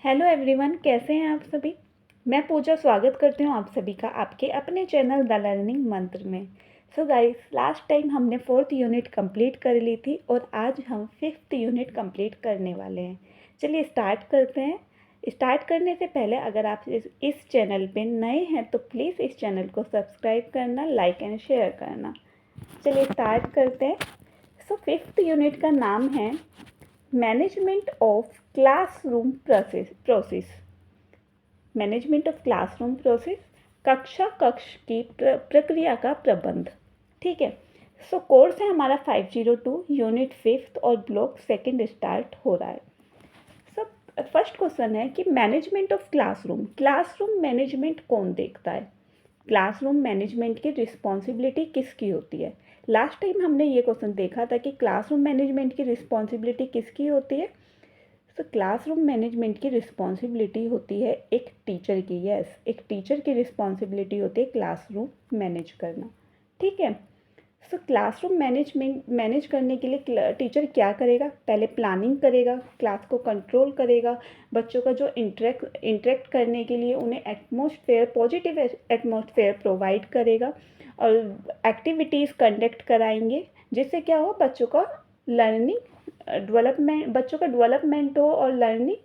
Hello everyone, कैसे हैं आप सभी। मैं पूजा स्वागत करती हूँ आप सभी का आपके अपने चैनल द लर्निंग मंत्र में। सो गाइस, लास्ट टाइम हमने 4th यूनिट कंप्लीट कर ली थी और आज हम 5th यूनिट कंप्लीट करने वाले हैं। चलिए स्टार्ट करते हैं। स्टार्ट करने से पहले अगर आप इस चैनल पे नए हैं तो प्लीज़ इस चैनल को सब्सक्राइब करना, लाइक एंड शेयर करना। चलिए स्टार्ट करते हैं। सो 5th यूनिट का नाम है management of classroom process. Management of classroom process, कक्ष की प्रक्रिया का प्रबंध। ठीक है। सो कोर्स है हमारा 502 यूनिट 5th और ब्लॉक 2nd स्टार्ट हो रहा है। सब फर्स्ट क्वेश्चन है कि मैनेजमेंट ऑफ क्लासरूम मैनेजमेंट कौन देखता है। क्लासरूम मैनेजमेंट की रिस्पॉन्सिबिलिटी किसकी होती है। लास्ट टाइम हमने ये क्वेश्चन देखा था कि क्लासरूम मैनेजमेंट की रिस्पॉन्सिबिलिटी किसकी होती है। तो क्लासरूम मैनेजमेंट की रिस्पॉन्सिबिलिटी होती है एक टीचर की। यस, एक टीचर की रिस्पॉन्सिबिलिटी होती है क्लासरूम मैनेज करना। ठीक है। सो क्लासरूम मैनेज करने के लिए टीचर क्या करेगा। पहले प्लानिंग करेगा, क्लास को कंट्रोल करेगा, बच्चों का जो इंटरेक्ट करने के लिए उन्हें पॉजिटिव एटमॉस्फेयर प्रोवाइड करेगा और एक्टिविटीज़ कंडक्ट कराएंगे जिससे क्या हो, बच्चों का डेवलपमेंट हो और लर्निंग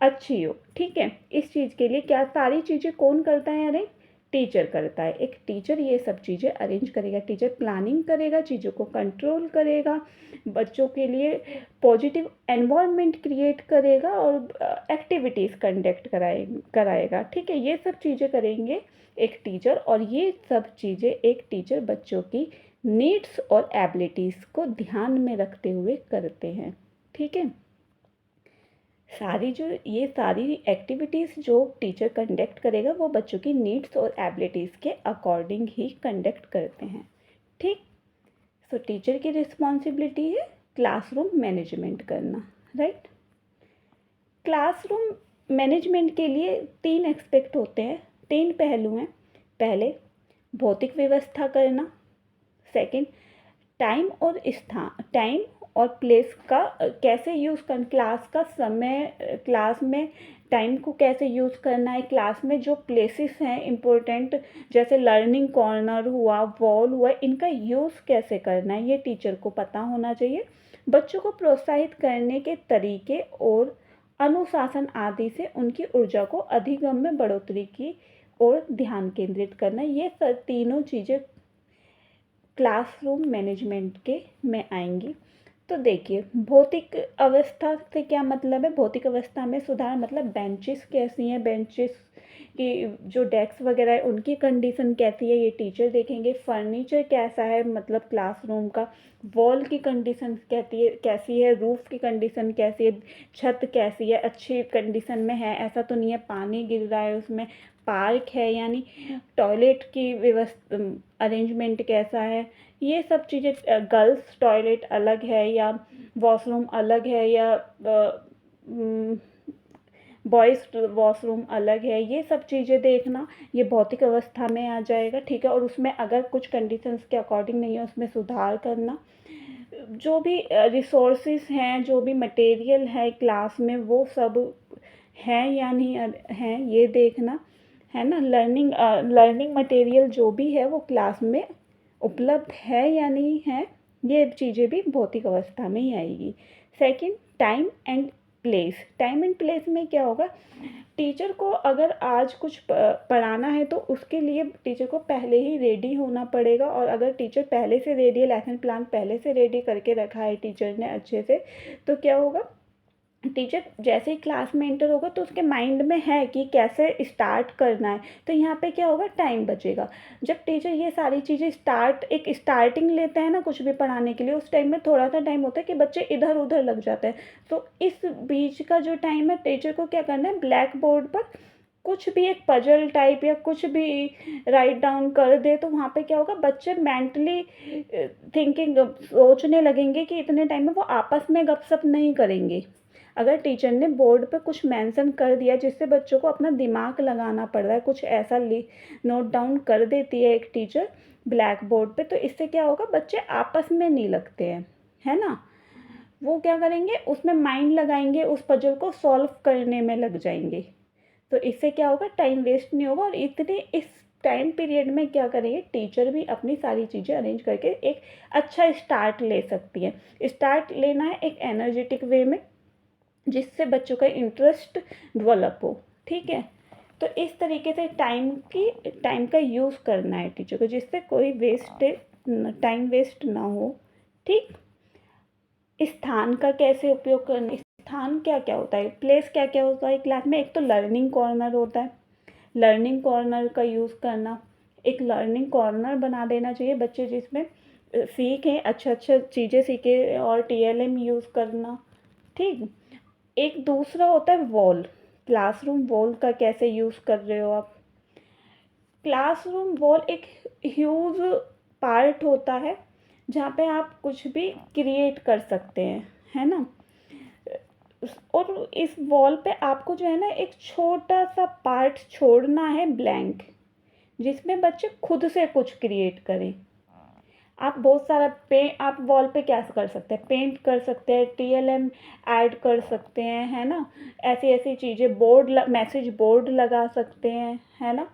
अच्छी हो। ठीक है। इस चीज़ के लिए क्या सारी चीज़ें कौन करता है अरेंज, टीचर करता है। एक टीचर ये सब चीज़ें अरेंज करेगा, टीचर प्लानिंग करेगा, चीज़ों को कंट्रोल करेगा, बच्चों के लिए पॉजिटिव एनवायरनमेंट क्रिएट करेगा और एक्टिविटीज़ कंडक्ट कराएगा। ठीक है। ये सब चीज़ें करेंगे एक टीचर, और ये सब चीज़ें एक टीचर बच्चों की नीड्स और एबिलिटीज़ को ध्यान में रखते हुए करते हैं। ठीक है। ये सारी एक्टिविटीज़ जो टीचर कंडक्ट करेगा वो बच्चों की नीड्स और एबिलिटीज़ के अकॉर्डिंग ही कंडक्ट करते हैं। ठीक। सो टीचर की रिस्पॉन्सिबिलिटी है क्लासरूम मैनेजमेंट करना। राइट। क्लासरूम मैनेजमेंट के लिए 3 एस्पेक्ट होते हैं, 3 पहलू हैं। पहले भौतिक व्यवस्था करना, सेकंड टाइम और प्लेस का कैसे यूज़ कर, क्लास का समय, क्लास में टाइम को कैसे यूज़ करना है, क्लास में जो प्लेसेस हैं इम्पोर्टेंट जैसे लर्निंग कॉर्नर हुआ, वॉल हुआ, इनका यूज़ कैसे करना है ये टीचर को पता होना चाहिए। बच्चों को प्रोत्साहित करने के तरीके और अनुशासन आदि से उनकी ऊर्जा को अधिगम में बढ़ोतरी की ओर ध्यान केंद्रित करना, ये तीनों चीज़ें क्लासरूम मैनेजमेंट के में आएंगी। तो देखिए, भौतिक अवस्था से क्या मतलब है। भौतिक अवस्था में सुधार मतलब बेंचेस कैसी हैं, बेंचेस की जो डेस्क वगैरह है उनकी कंडीशन कैसी है ये टीचर देखेंगे। फर्नीचर कैसा है मतलब क्लासरूम का, वॉल की कंडीशन कैसी है, रूफ की कंडीशन कैसी है, छत कैसी है, अच्छी कंडीशन में है, ऐसा तो नहीं है पानी गिर रहा है उसमें, पार्क है यानी टॉयलेट की व्यवस्था अरेंजमेंट कैसा है, ये सब चीज़ें। गर्ल्स टॉयलेट अलग है या वॉशरूम अलग है या बॉयज़ वॉशरूम अलग है, ये सब चीज़ें देखना ये भौतिक अवस्था में आ जाएगा। ठीक है। और उसमें अगर कुछ कंडीशंस के अकॉर्डिंग नहीं है उसमें सुधार करना। जो भी रिसोर्सेज हैं, जो भी मटेरियल है क्लास में वो सब हैं या नहीं हैं ये देखना है ना। लर्निंग मटेरियल जो भी है वो क्लास में उपलब्ध है या नहीं है, ये चीज़ें भी भौतिक अवस्था में ही आएगी। सेकंड, टाइम एंड प्लेस में क्या होगा, टीचर को अगर आज कुछ पढ़ाना है तो उसके लिए टीचर को पहले ही रेडी होना पड़ेगा, और अगर टीचर पहले से रेडी है, लेसन प्लान पहले से रेडी करके रखा है टीचर ने अच्छे से, तो क्या होगा, टीचर जैसे ही क्लास में एंटर होगा तो उसके माइंड में है कि कैसे स्टार्ट करना है, तो यहाँ पे क्या होगा, टाइम बचेगा। जब टीचर ये सारी चीज़ें एक स्टार्टिंग लेते हैं ना कुछ भी पढ़ाने के लिए, उस टाइम में थोड़ा सा टाइम होता है कि बच्चे इधर उधर लग जाते हैं, तो इस बीच का जो टाइम है टीचर को क्या करना है, ब्लैक बोर्ड पर कुछ भी एक पजल टाइप या कुछ भी राइट डाउन कर दे, तो वहाँ पे क्या होगा, बच्चे मेंटली थिंकिंग सोचने लगेंगे कि इतने टाइम में वो आपस में गपशप नहीं करेंगे। अगर टीचर ने बोर्ड पर कुछ मेंशन कर दिया जिससे बच्चों को अपना दिमाग लगाना पड़ रहा है, कुछ ऐसा नोट डाउन कर देती है एक टीचर ब्लैक बोर्ड पे, तो इससे क्या होगा, बच्चे आपस में नहीं लगते हैं, है ना। वो क्या करेंगे, उसमें माइंड लगाएंगे, उस पजल को सॉल्व करने में लग जाएंगे। तो इससे क्या होगा, टाइम वेस्ट नहीं होगा और इतने इस टाइम पीरियड में क्या करेंगे, टीचर भी अपनी सारी चीज़ें अरेंज करके एक अच्छा स्टार्ट ले सकती है। स्टार्ट लेना है एक एनर्जेटिक वे में, जिससे बच्चों का इंटरेस्ट डेवलप हो। ठीक है, तो इस तरीके से टाइम का यूज़ करना है टीचर को, जिससे कोई टाइम वेस्ट ना हो। ठीक, स्थान का कैसे उपयोग करना, स्थान क्या क्या होता है, प्लेस क्या क्या होता है क्लास में। एक तो लर्निंग कॉर्नर होता है, लर्निंग कॉर्नर का यूज़ करना, एक लर्निंग कॉर्नर बना देना चाहिए बच्चे, जिसमें सीखें, अच्छा अच्छा चीज़ें सीखें और टीएलएम यूज़ करना। ठीक, एक दूसरा होता है वॉल, क्लासरूम वॉल का कैसे यूज़ कर रहे हो आप। क्लासरूम वॉल एक ह्यूज पार्ट होता है जहाँ पे आप कुछ भी क्रिएट कर सकते हैं, है ना। और इस वॉल पे आपको जो है ना एक छोटा सा पार्ट छोड़ना है ब्लैंक, जिसमें बच्चे खुद से कुछ क्रिएट करें। आप बहुत सारा आप वॉल पे क्या कर सकते हैं, पेंट कर सकते हैं, टीएलएम ऐड कर सकते हैं, है ना। ऐसी ऐसी चीज़ें, मैसेज बोर्ड लगा सकते हैं, है ना।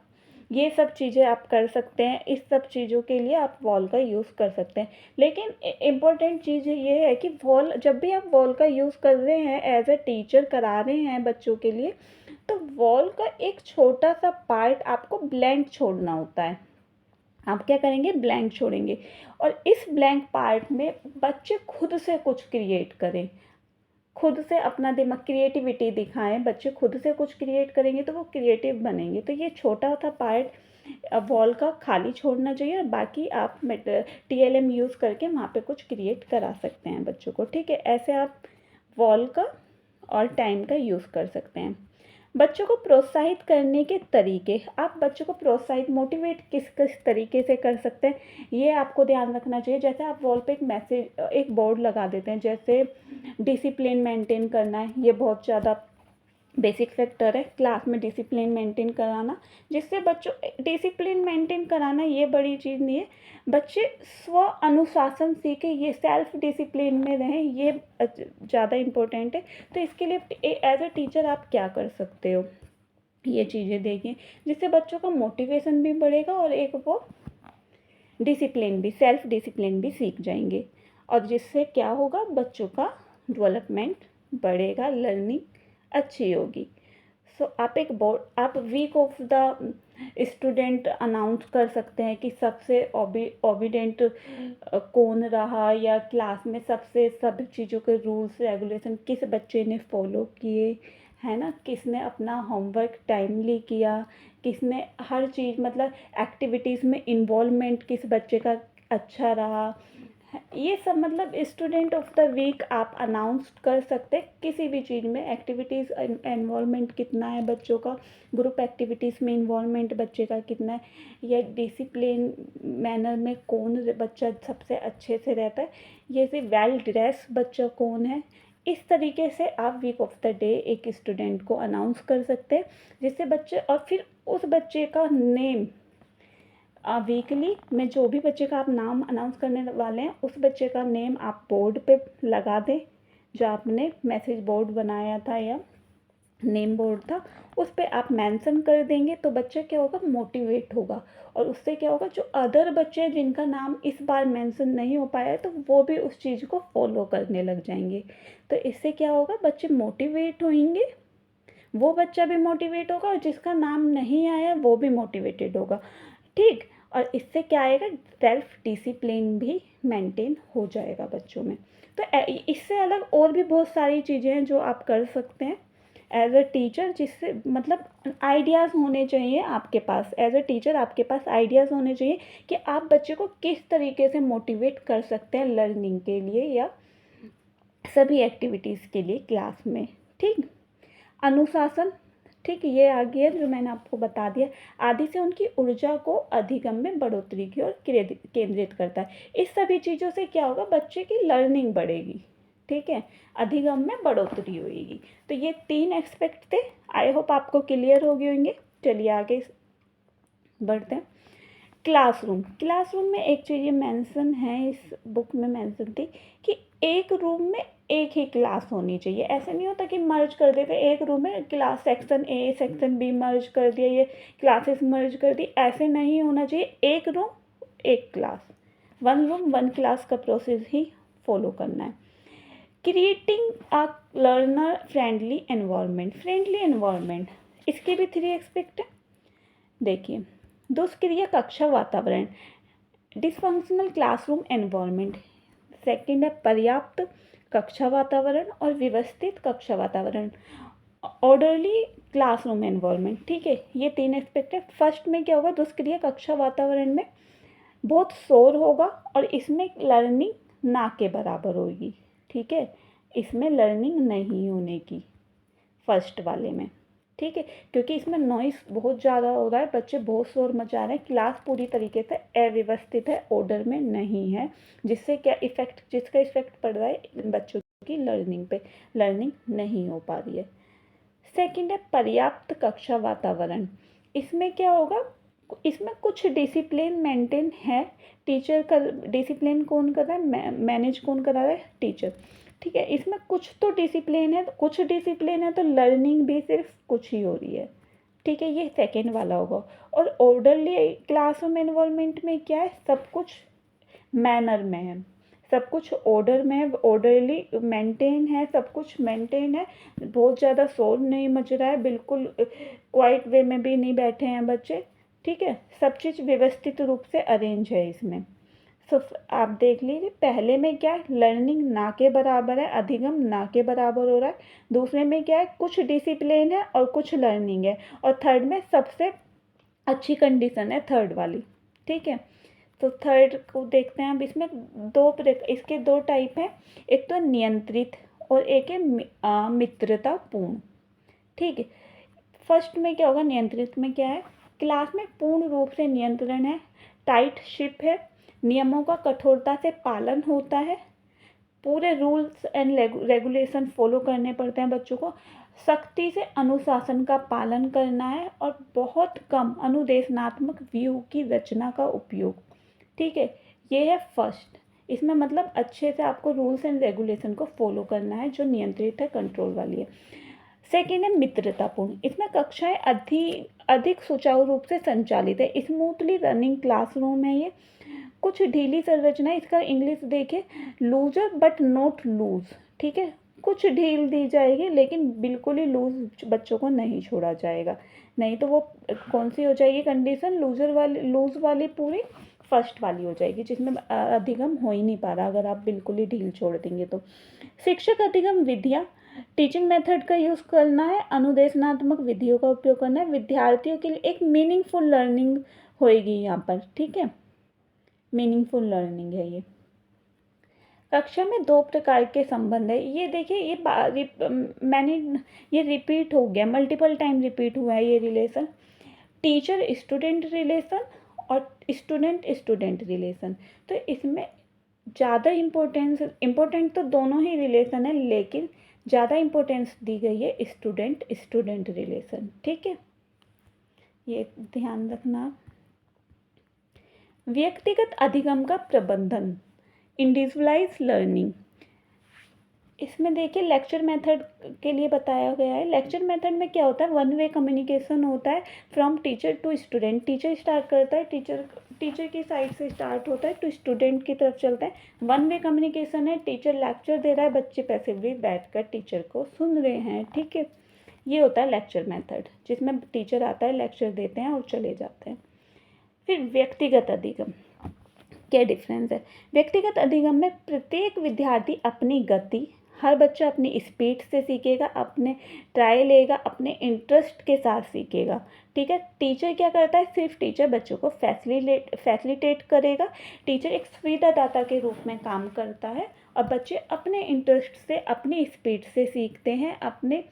ये सब चीज़ें आप कर सकते हैं, इस सब चीज़ों के लिए आप वॉल का यूज़ कर सकते हैं। लेकिन इम्पोर्टेंट चीज़ ये है कि वॉल, जब भी आप वॉल का यूज़ कर रहे हैं, एज ए टीचर करा रहे हैं बच्चों के लिए, तो वॉल का एक छोटा सा पार्ट आपको ब्लैंक छोड़ना होता है। आप क्या करेंगे, ब्लैंक छोड़ेंगे, और इस ब्लैंक पार्ट में बच्चे खुद से कुछ क्रिएट करें, खुद से अपना दिमाग, क्रिएटिविटी दिखाएं। बच्चे खुद से कुछ क्रिएट करेंगे तो वो क्रिएटिव बनेंगे। तो ये छोटा सा पार्ट वॉल का खाली छोड़ना चाहिए, और बाकी आप टीएलएम यूज़ करके वहाँ पे कुछ क्रिएट करा सकते हैं बच्चों को। ठीक है, ऐसे आप वॉल का और टाइम का यूज़ कर सकते हैं। बच्चों को प्रोत्साहित करने के तरीके, आप बच्चों को प्रोत्साहित, मोटिवेट किस किस तरीके से कर सकते हैं, ये आपको ध्यान रखना चाहिए। जैसे आप वॉल पे एक बोर्ड लगा देते हैं, जैसे डिसिप्लिन मेंटेन करना है, ये बहुत ज़्यादा बेसिक फैक्टर है क्लास में, डिसिप्लिन मेंटेन कराना, जिससे बच्चों, डिसिप्लिन मेंटेन कराना ये बड़ी चीज़ नहीं है, बच्चे स्व अनुशासन सीखे, ये सेल्फ डिसिप्लिन में रहें, ये ज़्यादा इम्पोर्टेंट है। तो इसके लिए एज अ टीचर आप क्या कर सकते हो, ये चीज़ें देखें, जिससे बच्चों का मोटिवेशन भी बढ़ेगा और एक वो डिसिप्लिन भी, सेल्फ डिसिप्लिन भी सीख जाएंगे, और जिससे क्या होगा, बच्चों का डेवलपमेंट बढ़ेगा, लर्निंग अच्छी होगी। सो आप एक बोर्ड, आप week of the student announce कर सकते हैं कि सबसे ओबीडेंट कौन रहा, या क्लास में सबसे सब चीज़ों के रूल्स रेगुलेशन किस बच्चे ने फॉलो किए, है ना, किसने अपना होमवर्क टाइमली किया, किसने हर चीज़, मतलब एक्टिविटीज़ में इन्वॉल्वमेंट किस बच्चे का अच्छा रहा, ये सब मतलब स्टूडेंट ऑफ द वीक आप अनाउंस कर सकते हैं। किसी भी चीज़ में एक्टिविटीज़ इन्वॉल्वमेंट कितना है बच्चों का, ग्रुप एक्टिविटीज़ में इन्वॉल्वमेंट बच्चे का कितना है, या डिसिप्लिन मैनर में कौन बच्चा सबसे अच्छे से रहता है, ये से वेल ड्रेस बच्चा कौन है। इस तरीके से आप वीक ऑफ द डे एक स्टूडेंट को अनाउंस कर सकते हैं, जिससे बच्चे, और फिर उस बच्चे का नेम वीकली में, जो भी बच्चे का आप नाम अनाउंस करने वाले हैं, उस बच्चे का नेम आप बोर्ड पे लगा दें, जो आपने मैसेज बोर्ड बनाया था या नेम बोर्ड था, उस पर आप मेंशन कर देंगे, तो बच्चा क्या होगा, मोटिवेट होगा, और उससे क्या होगा, जो अदर बच्चे हैं जिनका नाम इस बार मेंशन नहीं हो पाया है, तो वो भी उस चीज़ को फॉलो करने लग जाएंगे। तो इससे क्या होगा, बच्चे मोटिवेट होंगे, वो बच्चा भी मोटिवेट होगा, और जिसका नाम नहीं आया वो भी मोटिवेटेड होगा। ठीक, और इससे क्या आएगा, सेल्फ डिसिप्लिन भी मेंटेन हो जाएगा बच्चों में। तो इससे अलग और भी बहुत सारी चीज़ें हैं जो आप कर सकते हैं एज अ टीचर, जिससे मतलब आइडियाज़ होने चाहिए आपके पास, एज अ टीचर आपके पास आइडियाज़ होने चाहिए कि आप बच्चे को किस तरीके से मोटिवेट कर सकते हैं लर्निंग के लिए या सभी एक्टिविटीज़ के लिए क्लास में। ठीक, अनुशासन, ठीक, ये आ गया जो मैंने आपको बता दिया, आदि से उनकी ऊर्जा को अधिगम में बढ़ोतरी की ओर केंद्रित करता है। इस सभी चीज़ों से क्या होगा, बच्चे की लर्निंग बढ़ेगी। ठीक है, अधिगम में बढ़ोतरी होगी। तो ये 3 एस्पेक्ट थे, आई होप आपको क्लियर हो गए होंगे। चलिए आगे बढ़ते हैं। क्लासरूम, क्लासरूम में एक चीज़ ये मेंशन है, इस बुक में मेंशन थी कि एक रूम में एक ही क्लास होनी चाहिए। ऐसे नहीं होता कि मर्ज कर देते एक रूम में, class section A section B मर्ज कर दिया, ये क्लासेस मर्ज कर दी, ऐसे नहीं होना चाहिए। एक रूम एक class, one room one class का प्रोसेस ही फॉलो करना है। Creating a learner friendly environment, friendly environment इसके भी 3 एस्पेक्ट है। देखिए, दुष्क्रिय कक्षा वातावरण, डिसफंक्शनल क्लासरूम एनवायरनमेंट। सेकंड है पर्याप्त कक्षा वातावरण और व्यवस्थित कक्षा वातावरण, ऑर्डरली क्लासरूम एनवायरनमेंट। ठीक है, ये 3 एस्पेक्ट है। फर्स्ट में क्या होगा, दुष्क्रिय कक्षा वातावरण में बहुत शोर होगा और इसमें लर्निंग ना के बराबर होगी। ठीक है, इसमें लर्निंग नहीं होने की फर्स्ट वाले में। ठीक है, क्योंकि इसमें नॉइस बहुत ज़्यादा हो रहा है, बच्चे बहुत शोर मचा रहे हैं, क्लास पूरी तरीके से अव्यवस्थित है, ऑर्डर में नहीं है, जिससे क्या इफेक्ट, जिसका इफेक्ट पड़ रहा है बच्चों की लर्निंग पे, लर्निंग नहीं हो पा रही है। सेकंड है पर्याप्त कक्षा वातावरण। इसमें क्या होगा, इसमें कुछ डिसिप्लिन मेंटेन है, टीचर का डिसिप्लिन कौन कर रहा है, मैनेज कौन करा रहा है, टीचर। ठीक है, इसमें कुछ तो डिसिप्लिन है, कुछ डिसिप्लिन है तो लर्निंग भी सिर्फ कुछ ही हो रही है। ठीक है, ये सेकेंड वाला होगा। और ऑर्डरली क्लासरूम एनवायरनमेंट में क्या है, सब कुछ मैनर में है, सब कुछ ऑर्डर में है, ऑर्डरली मेंटेन है, सब कुछ मेंटेन है, बहुत ज़्यादा शोर नहीं मच रहा है, बिल्कुल क्वाइट वे में भी नहीं बैठे हैं बच्चे। ठीक है, सब चीज़ व्यवस्थित रूप से अरेंज है इसमें। सो आप देख लीजिए, पहले में क्या है, लर्निंग ना के बराबर है, अधिगम ना के बराबर हो रहा है। दूसरे में क्या है, कुछ डिसिप्लिन है और कुछ लर्निंग है। और थर्ड में सबसे अच्छी कंडीशन है थर्ड वाली। ठीक है, तो थर्ड को देखते हैं। अब इसमें इसके 2 टाइप हैं, एक तो नियंत्रित और एक है मित्रतापूर्ण। ठीक है, फर्स्ट में क्या होगा, नियंत्रित में क्या है, क्लास में पूर्ण रूप से नियंत्रण है, टाइट शिप है, नियमों का कठोरता से पालन होता है, पूरे रूल्स एंड रेगुलेशन फॉलो करने पड़ते हैं बच्चों को, सख्ती से अनुशासन का पालन करना है और बहुत कम अनुदेशनात्मक व्यू की रचना का उपयोग। ठीक है, ये है फर्स्ट। इसमें मतलब अच्छे से आपको रूल्स एंड रेगुलेशन को फॉलो करना है, जो नियंत्रित है, कंट्रोल वाली है। सेकेंड है मित्रतापूर्ण, इसमें कक्षाएं अधिक सुचारू रूप से संचालित है, स्मूथली रनिंग क्लासरूम है ये। कुछ ढीली संरचना, इसका इंग्लिश देखे, लूजर बट नॉट लूज। ठीक है, कुछ ढील दी जाएगी लेकिन बिल्कुल ही लूज बच्चों को नहीं छोड़ा जाएगा, नहीं तो वो कौन सी हो जाएगी कंडीशन, लूज वाली पूरी फर्स्ट वाली हो जाएगी, जिसमें अधिगम हो ही नहीं पा रहा अगर आप बिल्कुल ही ढील छोड़ देंगे तो। शिक्षक अधिगम विधियाँ, टीचिंग मेथड का यूज़ करना है, अनुदेशनात्मक विधियों का उपयोग करना है, विद्यार्थियों के लिए एक मीनिंगफुल लर्निंग होएगी यहाँ पर। ठीक है, मीनिंगफुल लर्निंग है ये। कक्षा में 2 प्रकार के संबंध है, ये देखिए, मैंने ये रिपीट हो गया, मल्टीपल टाइम रिपीट हुआ है ये रिलेशन, टीचर स्टूडेंट रिलेशन और स्टूडेंट स्टूडेंट रिलेशन। तो इसमें ज़्यादा इम्पोर्टेंट तो दोनों ही रिलेशन है, लेकिन ज़्यादा इम्पोर्टेंस दी गई है स्टूडेंट स्टूडेंट रिलेशन। ठीक है, ये ध्यान रखना। व्यक्तिगत अधिगम का प्रबंधन, इंडिविजुअलाइज लर्निंग, इसमें देखिए लेक्चर मेथड के लिए बताया गया है। लेक्चर मेथड में क्या होता है, वन वे कम्युनिकेशन होता है from teacher to student, teacher start करता है, टीचर की साइड से स्टार्ट होता है तो स्टूडेंट की तरफ चलता है। वन वे कम्युनिकेशन है, टीचर लेक्चर दे रहा है, बच्चे पैसिवली बैठकर टीचर को सुन रहे हैं। ठीक है, ये होता है लेक्चर मेथड, जिसमें टीचर आता है, लेक्चर देते हैं और चले जाते हैं। फिर व्यक्तिगत अधिगम, क्या डिफरेंस है, व्यक्तिगत अधिगम में प्रत्येक विद्यार्थी अपनी गति, हर बच्चा अपनी स्पीड से सीखेगा, अपने ट्राई लेगा, अपने इंटरेस्ट के साथ सीखेगा। ठीक है, टीचर क्या करता है, सिर्फ टीचर बच्चों को फैसिलिटेट करेगा, टीचर एक सुविधादाता के रूप में काम करता है और बच्चे अपने इंटरेस्ट से, अपनी स्पीड से सीखते हैं, अपने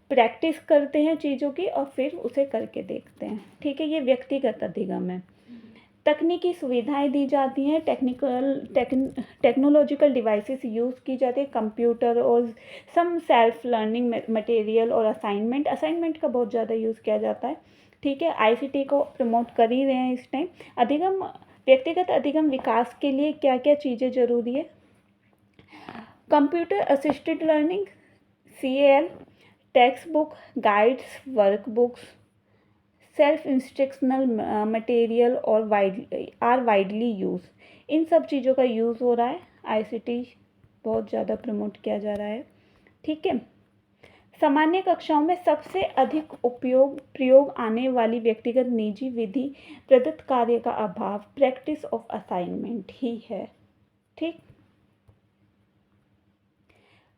प्रैक्टिस करते हैं चीज़ों की और फिर उसे करके देखते हैं। ठीक है, ये व्यक्तिगत अधिगम है। तकनीकी सुविधाएं दी जाती हैं, टेक्नोलॉजिकल डिवाइसेस यूज़ की जाती है, कंप्यूटर और सम सेल्फ लर्निंग मटेरियल और असाइनमेंट का बहुत ज़्यादा यूज़ किया जाता है। ठीक है, आईसीटी को प्रमोट कर ही रहे हैं इस टाइम। व्यक्तिगत अधिगम विकास के लिए क्या क्या चीज़ें ज़रूरी है, computer assisted learning CAL, text book, guides, workbooks, self instructional material और वाइडली यूज़। इन सब चीज़ों का यूज़ हो रहा है। ICT बहुत ज़्यादा प्रमोट किया जा रहा है। ठीक है। सामान्य कक्षाओं में सबसे अधिक प्रयोग आने वाली व्यक्तिगत निजी विधि प्रदत्त कार्य का अभाव, प्रैक्टिस ऑफ असाइनमेंट ही है। ठीक।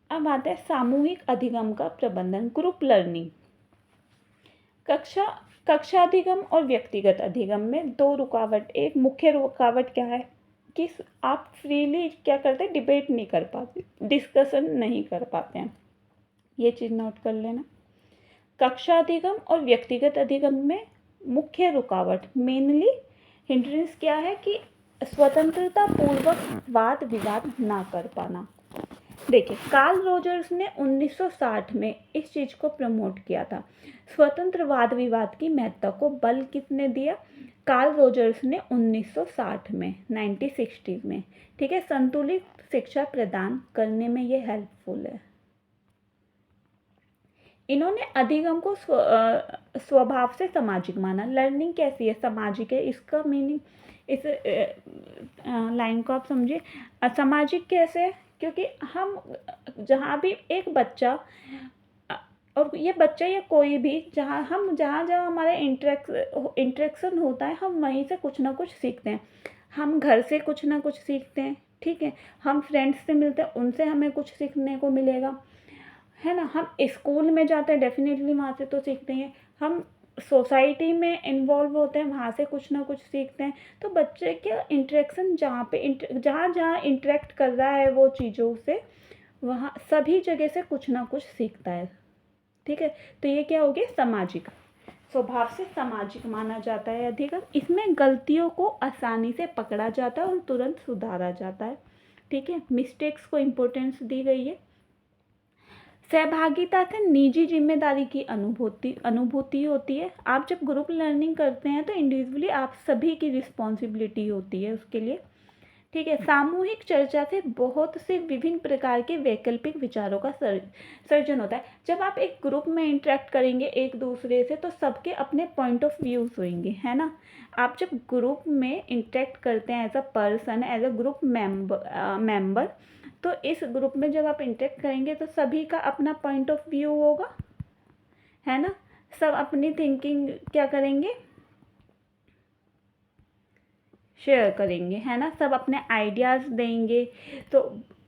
अब आते हैं सामूहिक अधिगम का प्रबंधन, ग्रुप लर्निंग। कक्षा अधिगम और व्यक्तिगत अधिगम में दो रुकावट, एक मुख्य रुकावट क्या है कि आप फ्रीली क्या करते हैं, डिबेट नहीं कर पाते, डिस्कशन नहीं कर पाते हैं। ये चीज़ नोट कर लेना। कक्षा अधिगम और व्यक्तिगत अधिगम में मुख्य रुकावट, मेनली हिंड्रेंस क्या है कि स्वतंत्रता पूर्वक वाद विवाद ना कर पाना। देखिए, कार्ल रोजर्स ने 1960 में इस चीज़ को प्रमोट किया था। स्वतंत्र वाद विवाद की महत्ता को बल किसने दिया? कार्ल रोजर्स ने 1960 में, 1960 में। ठीक है। संतुलित शिक्षा प्रदान करने में ये हेल्पफुल है। इन्होंने अधिगम को स्वभाव से सामाजिक माना। लर्निंग कैसी है? सामाजिक है। इसका मीनिंग, इस लाइन को आप समझिए। सामाजिक कैसे है? क्योंकि हम जहाँ भी एक बच्चा, और ये बच्चा या कोई भी, जहाँ जहाँ हमारा इंटरेक्शन होता है, हम वहीं से कुछ ना कुछ सीखते हैं। हम घर से कुछ ना कुछ सीखते हैं। ठीक है। हम फ्रेंड्स से मिलते हैं, उनसे हमें कुछ सीखने को मिलेगा, है ना। हम स्कूल में जाते हैं, डेफिनेटली वहाँ से तो सीखते हैं। हम सोसाइटी में इन्वॉल्व होते हैं, वहाँ से कुछ ना कुछ सीखते हैं। तो बच्चे के इंटरेक्शन जहाँ इंटरेक्ट कर रहा है वो चीज़ों से, वहाँ सभी जगह से कुछ ना कुछ सीखता है। ठीक है। तो ये क्या हो गया? सामाजिक। स्वभाव से सामाजिक माना जाता है अधिगम। इसमें गलतियों को आसानी से पकड़ा जाता है और तुरंत सुधारा जाता है। ठीक है। मिस्टेक्स को इम्पोर्टेंस दी गई है। सहभागिता से निजी जिम्मेदारी की अनुभूति होती है। आप जब ग्रुप लर्निंग करते हैं तो इंडिविजुअली आप सभी की रिस्पॉन्सिबिलिटी होती है उसके लिए। ठीक है। सामूहिक चर्चा से बहुत से विभिन्न प्रकार के वैकल्पिक विचारों का सर्जन होता है। जब आप एक ग्रुप में इंटरेक्ट करेंगे एक दूसरे से, तो सबके अपने पॉइंट ऑफ व्यूज होंगे, है ना। आप जब ग्रुप में इंटरेक्ट करते हैं as a person, as a group member, तो इस ग्रुप में जब आप इंटरेक्ट करेंगे तो सभी का अपना पॉइंट ऑफ व्यू होगा, है ना। सब अपनी थिंकिंग क्या करेंगे, शेयर करेंगे, है ना। सब अपने आइडियाज़ देंगे। तो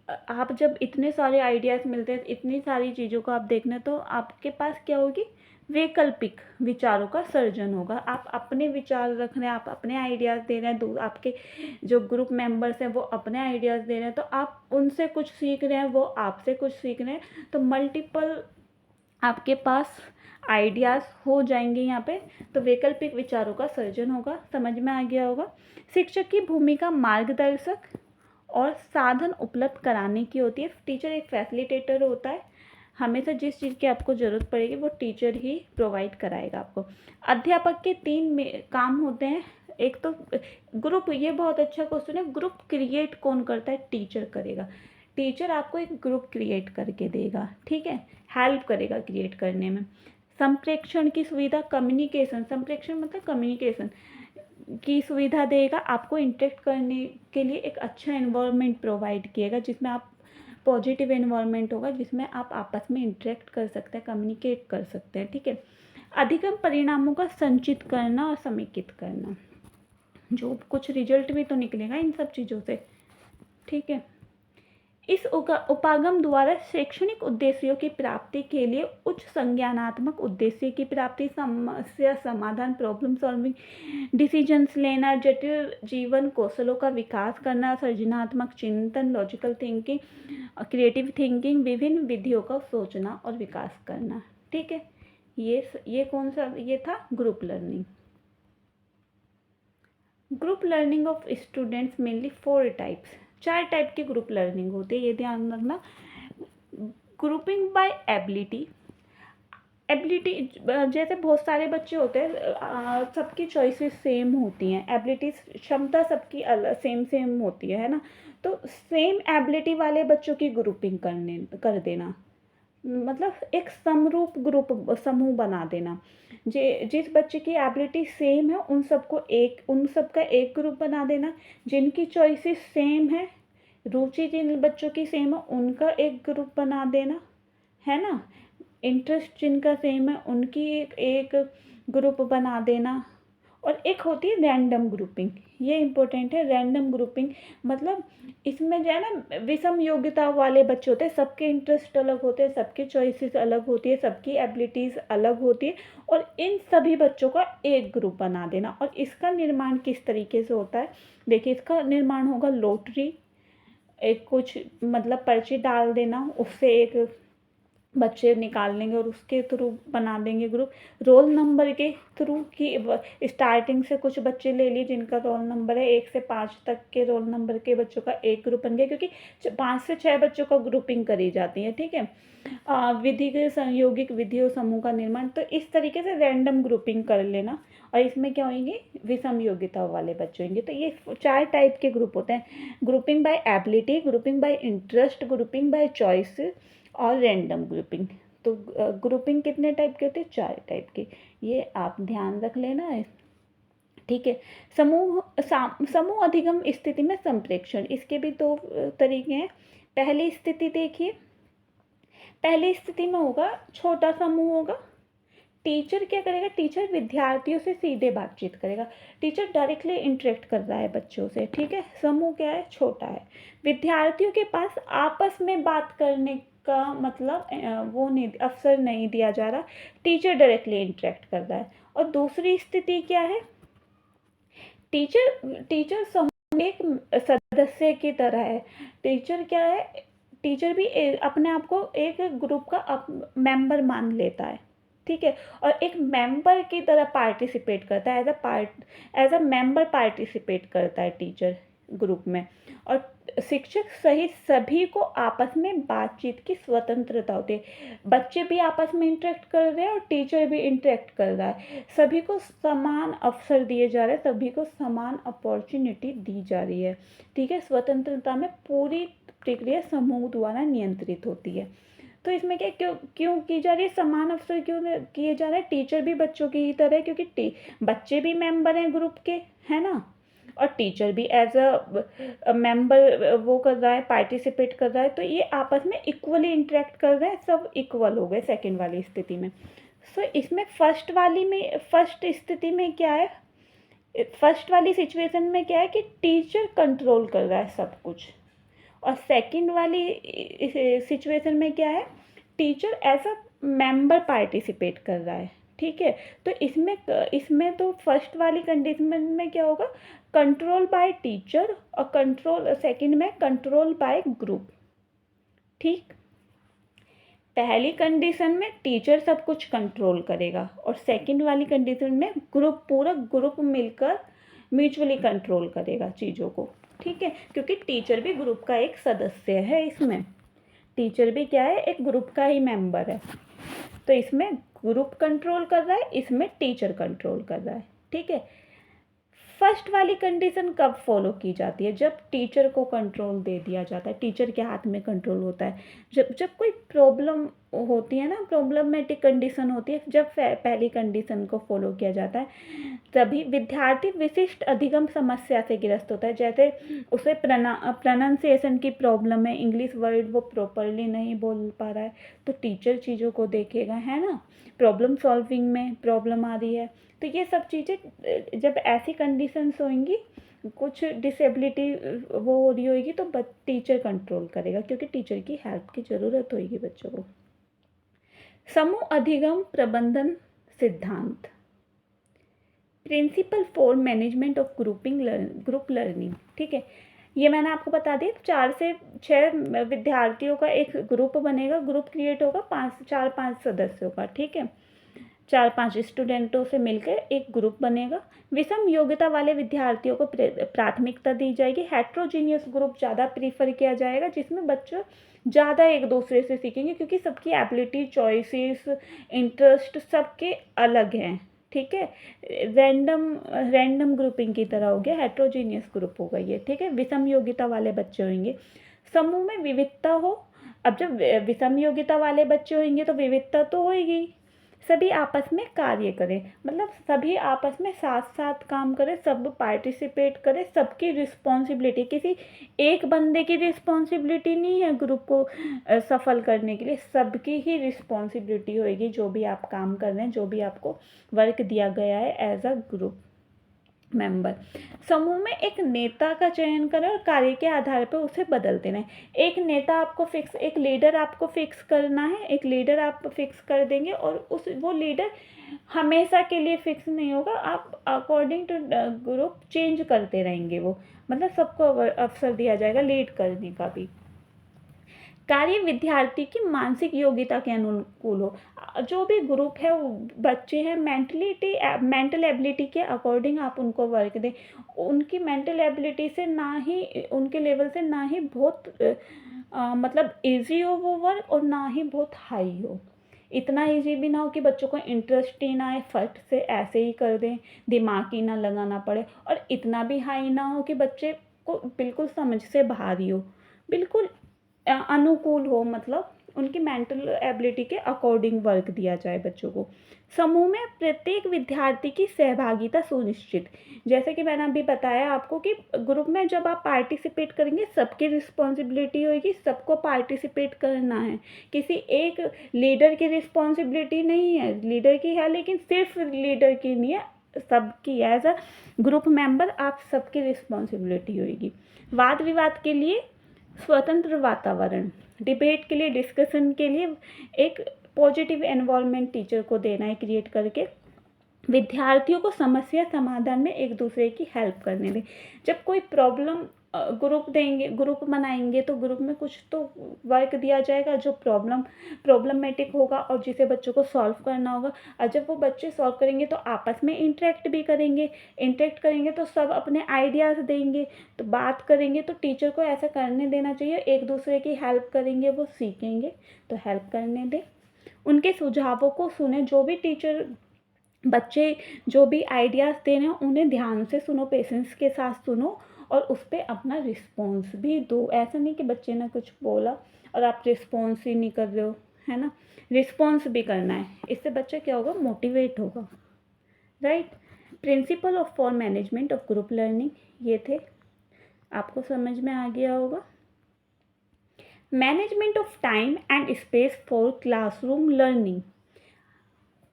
आप जब इतने सारे आइडियाज़ मिलते हैं, इतनी सारी चीज़ों को आप देखना, तो आपके पास क्या होगी, वैकल्पिक विचारों का सर्जन होगा। आप अपने विचार रख रहे हैं, आप अपने आइडियाज़ दे रहे हैं, आपके जो ग्रुप मेंबर्स हैं वो अपने आइडियाज़ दे रहे हैं, तो आप उनसे कुछ सीख रहे हैं, वो आपसे कुछ सीख रहे हैं। तो मल्टीपल आपके पास आइडियाज़ हो जाएंगे यहाँ पे। तो वैकल्पिक विचारों का सर्जन होगा। समझ में आ गया होगा। शिक्षक की भूमिका मार्गदर्शक और साधन उपलब्ध कराने की होती है। टीचर एक फैसिलिटेटर होता है। हमेशा जिस चीज़ की आपको ज़रूरत पड़ेगी वो टीचर ही प्रोवाइड कराएगा आपको। अध्यापक के 3 काम होते हैं। एक तो ग्रुप, ये बहुत अच्छा क्वेश्चन है, ग्रुप क्रिएट कौन करता है? टीचर करेगा। टीचर आपको एक ग्रुप क्रिएट करके देगा। ठीक है। हेल्प करेगा क्रिएट करने में। संप्रेक्षण की सुविधा, कम्युनिकेशन, संप्रेक्षण मतलब कम्युनिकेशन की सुविधा देगा। आपको इंटरेक्ट करने के लिए एक अच्छा एनवायरनमेंट प्रोवाइड किएगा, जिसमें आप पॉजिटिव एनवायरनमेंट होगा, जिसमें आप आपस में इंटरेक्ट कर सकते हैं, कम्युनिकेट कर सकते हैं। ठीक है। अधिगम परिणामों का संचित करना और समेकित करना, जो कुछ रिजल्ट भी तो निकलेगा इन सब चीज़ों से। ठीक है। इस उपागम द्वारा शैक्षणिक उद्देश्यों की प्राप्ति के लिए उच्च संज्ञानात्मक उद्देश्य की प्राप्ति, समस्या समाधान, प्रॉब्लम सॉल्विंग, डिसीजंस लेना, जटिल जीवन कौशलों का विकास करना, सृजनात्मक चिंतन, लॉजिकल थिंकिंग, क्रिएटिव थिंकिंग, विभिन्न विधियों का सोचना और विकास करना। ठीक है। ये कौन सा, ये था group learning. Group learning of students mainly 4 types, 4 type की ग्रुप लर्निंग होती है, ये ध्यान रखना। ग्रुपिंग बाय एबिलिटी, जैसे बहुत सारे बच्चे होते हैं, सबकी चॉइसेस सेम होती हैं, एबिलिटीज क्षमता सबकी अलग सेम होती है ना। तो सेम एबिलिटी वाले बच्चों की ग्रुपिंग कर देना, मतलब एक समरूप ग्रुप समूह बना देना। जिस बच्चे की एबिलिटी सेम है उन सबका एक ग्रुप बना देना। जिनकी चॉइसेस सेम है, रुचि जिन बच्चों की सेम है उनका एक ग्रुप बना देना, है ना। इंटरेस्ट जिनका सेम है उनकी एक ग्रुप बना देना। और एक होती है रैंडम ग्रुपिंग, ये इम्पोर्टेंट है। रैंडम ग्रुपिंग मतलब इसमें जो है ना विषम योग्यता वाले बच्चे होते हैं, सबके इंटरेस्ट अलग होते हैं, सबके चॉइसेस अलग होती है, सबकी एबिलिटीज़ अलग होती है, और इन सभी बच्चों का एक ग्रुप बना देना। और इसका निर्माण किस तरीके से होता है, देखिए इसका निर्माण होगा लॉटरी, एक कुछ मतलब पर्ची डाल देना, उससे एक बच्चे निकाल लेंगे और उसके थ्रू बना देंगे ग्रुप। रोल नंबर के थ्रू कि स्टार्टिंग से कुछ बच्चे ले लिए जिनका रोल नंबर है 1 से 5 तक के रोल नंबर के बच्चों का एक ग्रुप बन गया, क्योंकि 5 से 6 बच्चों का ग्रुपिंग करी जाती है, ठीक है। विधि के संयोगिक विधियों समूह का निर्माण, तो इस तरीके से रैंडम ग्रुपिंग कर लेना। और इसमें क्या होंगे, विषम योग्यता वाले बच्चे होंगे। तो ये 4 टाइप के ग्रुप होते हैं, grouping by ability, grouping by interest, grouping by choice और रैंडम ग्रुपिंग। तो ग्रुपिंग कितने टाइप के होते हैं, 4 टाइप के, ये आप ध्यान रख लेना है, ठीक है। समूह अधिगम स्थिति में संप्रेक्षण, इसके भी 2 तरीके हैं। पहली स्थिति देखिए, पहली स्थिति में होगा छोटा समूह होगा। टीचर क्या करेगा, टीचर विद्यार्थियों से सीधे बातचीत करेगा, टीचर डायरेक्टली इंटरेक्ट कर रहा है बच्चों से, ठीक है। समूह क्या है, छोटा है। विद्यार्थियों के पास आपस में बात करने का मतलब वो नहीं, अवसर नहीं दिया जा रहा, टीचर डायरेक्टली इंटरेक्ट कर रहा है। और दूसरी स्थिति क्या है, टीचर समूह एक सदस्य की तरह है। टीचर क्या है, टीचर भी अपने आप को एक ग्रुप का मेंबर मान लेता है, ठीक है। और एक मेंबर की तरह पार्टिसिपेट करता है, एज अ मेंबर पार्टिसिपेट करता है टीचर ग्रुप में। और शिक्षक सहित सभी को आपस में बातचीत की स्वतंत्रता होती है। बच्चे भी आपस में इंटरेक्ट कर रहे हैं और टीचर भी इंटरेक्ट कर रहा है, सभी को समान अवसर दिए जा रहे हैं, सभी को समान अपॉर्चुनिटी दी जा रही है, ठीक है। स्वतंत्रता में पूरी प्रक्रिया समूह द्वारा नियंत्रित होती है। तो इसमें क्या क्यों की जा रही है, समान अवसर क्यों किए जा रहे हैं, टीचर भी बच्चों की ही तरह, क्योंकि बच्चे भी मेंबर हैं ग्रुप के, है ना। और टीचर भी एज अ मेंबर वो कर रहा है, पार्टिसिपेट कर रहा है, तो ये आपस में इक्वली इंटरेक्ट कर रहे हैं, सब इक्वल हो गए सेकेंड वाली स्थिति में। सो इसमें फर्स्ट स्थिति में क्या है, फर्स्ट वाली सिचुएशन में क्या है कि टीचर कंट्रोल कर रहा है सब कुछ। और सेकंड वाली सिचुएशन में क्या है, teacher as a member participate कर रहा है, ठीक है। तो इसमें तो फर्स्ट वाली कंडीशन में क्या होगा, कंट्रोल बाय टीचर, और कंट्रोल सेकंड में कंट्रोल बाय ग्रुप, ठीक। पहली कंडीशन में टीचर सब कुछ कंट्रोल करेगा, और सेकंड वाली कंडीशन में पूरा ग्रुप मिलकर म्यूचुअली कंट्रोल करेगा चीज़ों को, ठीक है। क्योंकि टीचर भी ग्रुप का एक सदस्य है, इसमें टीचर भी क्या है, एक ग्रुप का ही मेंबर है। तो इसमें ग्रुप कंट्रोल कर रहा है, इसमें टीचर कंट्रोल कर रहा है, ठीक है। फर्स्ट वाली कंडीशन कब फॉलो की जाती है, जब टीचर को कंट्रोल दे दिया जाता है, टीचर के हाथ में कंट्रोल होता है। जब कोई प्रॉब्लम होती है ना, प्रॉब्लमेटिक कंडीशन होती है, जब पहली कंडीशन को फॉलो किया जाता है, तभी विद्यार्थी विशिष्ट अधिगम समस्या से ग्रस्त होता है। जैसे उसे प्रोनाउंसिएशन की प्रॉब्लम है, इंग्लिश वर्ड वो प्रॉपरली नहीं बोल पा रहा है, तो टीचर चीज़ों को देखेगा, है ना। प्रॉब्लम सॉल्विंग में प्रॉब्लम आ रही है, तो ये सब चीज़ें जब ऐसी कंडीशंस होंगी, कुछ डिसेबिलिटी वो हो रही होगी, तो टीचर कंट्रोल करेगा, क्योंकि टीचर की हेल्प की ज़रूरत होगी बच्चों को। समूह अधिगम प्रबंधन सिद्धांत, principle for management of group learning, ठीक है। ये मैंने आपको बता दिया, 4 से 6 विद्यार्थियों का एक ग्रुप बनेगा, ग्रुप क्रिएट होगा 4-5 सदस्यों का, ठीक है। 4-5 स्टूडेंटों से मिलकर एक ग्रुप बनेगा। विषम योग्यता वाले विद्यार्थियों को प्राथमिकता दी जाएगी। हेट्रोजीनियस ग्रुप ज़्यादा प्रीफर किया जाएगा, जिसमें बच्चे ज़्यादा एक दूसरे से सीखेंगे, क्योंकि सबकी एबिलिटी, चॉइसेस, इंटरेस्ट सबके अलग हैं, ठीक है। रैंडम रैंडम ग्रुपिंग की तरह हो गया, हेट्रोजीनियस ग्रुप होगा ये, ठीक है। विषम योग्यता वाले बच्चे होंगे। समूह में विविधता हो, अब जब विषम योग्यता वाले बच्चे होंगे तो विविधता तो होगी। सभी आपस में कार्य करें, मतलब सभी आपस में साथ साथ काम करें, सब पार्टिसिपेट करें, सबकी रिस्पॉन्सिबिलिटी, किसी एक बंदे की रिस्पॉन्सिबिलिटी नहीं है ग्रुप को सफल करने के लिए, सबकी ही रिस्पॉन्सिबिलिटी होगी। जो भी आप काम कर रहे हैं, जो भी आपको वर्क दिया गया है एज अ ग्रुप मेंबर। समूह में एक नेता का चयन करें और कार्य के आधार पर उसे बदलते रहें। एक नेता आपको फिक्स, एक लीडर आपको फिक्स करना है, एक लीडर आप फिक्स कर देंगे और वो लीडर हमेशा के लिए फिक्स नहीं होगा, आप अकॉर्डिंग टू ग्रुप चेंज करते रहेंगे वो, मतलब सबको अवसर दिया जाएगा लीड करने का भी। कार्य विद्यार्थी की मानसिक योग्यता के अनुकूल हो। जो भी ग्रुप है वो बच्चे हैं, मेंटल एबिलिटी के अकॉर्डिंग आप उनको वर्क दें। उनकी मेंटल एबिलिटी से ना ही, उनके लेवल से ना ही बहुत मतलब इजी हो वो वर्क और ना ही बहुत हाई हो। इतना इजी भी ना हो कि बच्चों को इंटरेस्ट ही ना आए, फट से ऐसे ही कर दें, दिमाग ही ना लगाना पड़े, और इतना भी हाई ना हो कि बच्चे को बिल्कुल समझ से बाहर ही हो, बिल्कुल अनुकूल हो, मतलब उनकी मेंटल एबिलिटी के अकॉर्डिंग वर्क दिया जाए बच्चों को। समूह में प्रत्येक विद्यार्थी की सहभागिता सुनिश्चित, जैसे कि मैंने अभी बताया आपको कि ग्रुप में जब आप पार्टिसिपेट करेंगे सबकी रिस्पॉन्सिबिलिटी होगी, सबको पार्टिसिपेट करना है। किसी एक लीडर की रिस्पॉन्सिबिलिटी नहीं है, लीडर की है लेकिन सिर्फ लीडर की नहीं है, सबकी एज अ ग्रुप मेंबर आप सबकी रिस्पॉन्सिबिलिटी होगी। वाद विवाद के लिए स्वतंत्र वातावरण, डिबेट के लिए, डिस्कशन के लिए एक पॉजिटिव एनवायरनमेंट टीचर को देना है क्रिएट करके। विद्यार्थियों को समस्या समाधान में एक दूसरे की हेल्प करने दें। जब कोई प्रॉब्लम ग्रुप बनाएंगे तो ग्रुप में कुछ तो वर्क दिया जाएगा जो प्रॉब्लमेटिक होगा और जिसे बच्चों को सॉल्व करना होगा। और जब वो बच्चे सॉल्व करेंगे तो आपस में इंटरेक्ट करेंगे तो सब अपने आइडियाज़ देंगे, तो बात करेंगे, तो टीचर को ऐसा करने देना चाहिए, एक दूसरे की हेल्प करेंगे, वो सीखेंगे, तो हेल्प करने दें। उनके सुझावों को सुने, जो भी टीचर बच्चे जो भी आइडियाज़ दे रहे हैं उन्हें ध्यान से सुनो, पेशेंस के साथ सुनो और उस पर अपना रिस्पॉन्स भी दो। ऐसा नहीं कि बच्चे ने कुछ बोला और आप रिस्पॉन्स ही नहीं कर रहे हो, है ना, रिस्पॉन्स भी करना है। इससे बच्चा क्या होगा, मोटिवेट होगा, right. Principle of for management of group learning ये थे, आपको समझ में आ गया होगा। Management of time and space for classroom learning.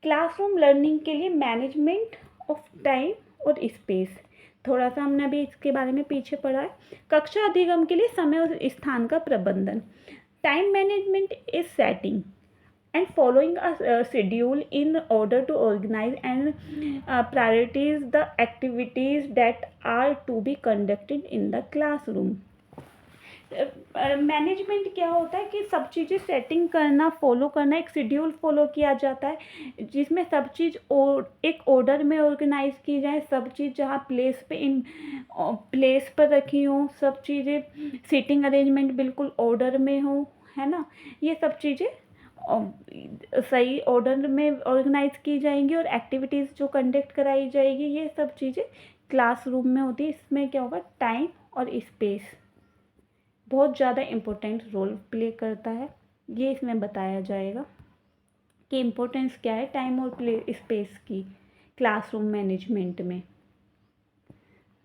Classroom learning के लिए मैनेजमेंट ऑफ टाइम और स्पेस, थोड़ा सा हमने अभी इसके बारे में पीछे पढ़ा है। कक्षा अधिगम के लिए समय और स्थान का प्रबंधन। Time management is setting and following a schedule in order to organize and prioritize the activities that are to be conducted in the classroom। Management क्या होता है कि सब चीज़ें सेटिंग करना, फॉलो करना, एक शेड्यूल फॉलो किया जाता है जिसमें सब चीज़ एक ऑर्डर में ऑर्गेनाइज की जाए, सब चीज़ जहाँ प्लेस पर रखी हो, सब चीज़ें सीटिंग अरेंजमेंट बिल्कुल ऑर्डर में हो, है ना, ये सब चीज़ें सही ऑर्डर में ऑर्गेनाइज की जाएंगी और एक्टिविटीज़ जो कंडक्ट कराई जाएगी ये सब चीज़ें क्लासरूम में होती है। इसमें क्या होगा, टाइम और स्पेस बहुत ज़्यादा इम्पोर्टेंट रोल प्ले करता है, ये इसमें बताया जाएगा कि इम्पोर्टेंस क्या है टाइम और स्पेस की क्लासरूम मैनेजमेंट में।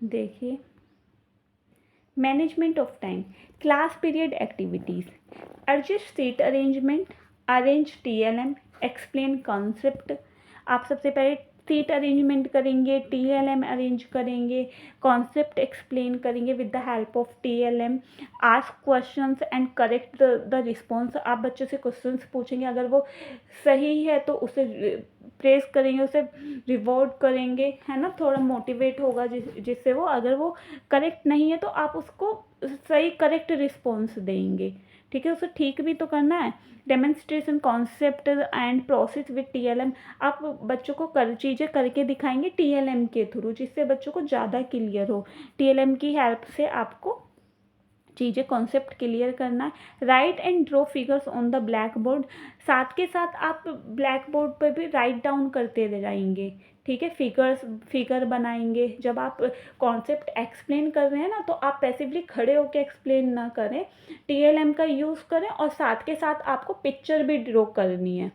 देखिए, management of time, class period activities, adjust seat arrangement, arrange TLM, explain concept. आप सबसे पहले सीट अरेंजमेंट करेंगे, TLM अरेंज करेंगे, कॉन्सेप्ट एक्सप्लेन करेंगे with the help of TLM, ask questions and correct the response. आप बच्चों से क्वेश्चंस पूछेंगे, अगर वो सही है तो उसे प्रेस करेंगे, उसे रिवॉर्ड करेंगे, है ना, थोड़ा मोटिवेट होगा जिससे वो, अगर वो करेक्ट नहीं है तो आप उसको सही करेक्ट रिस्पॉन्स देंगे, ठीक है, उसे ठीक भी तो करना है। Demonstration concept and process with TLM, आप बच्चों को चीज़ें करके दिखाएंगे TLM के थ्रू, जिससे बच्चों को ज़्यादा क्लियर हो। TLM की हेल्प से आपको चीज़ें कॉन्सेप्ट क्लियर करना है। Right and draw figures on the black board, साथ के साथ आप ब्लैक बोर्ड पर भी राइट डाउन करते जाएंगे, ठीक है। फिगर बनाएंगे। जब आप कॉन्सेप्ट एक्सप्लेन कर रहे हैं ना, तो आप पैसिवली खड़े होकर एक्सप्लेन ना करें, TLM का यूज़ करें, और साथ के साथ आपको पिक्चर भी ड्रॉ करनी है।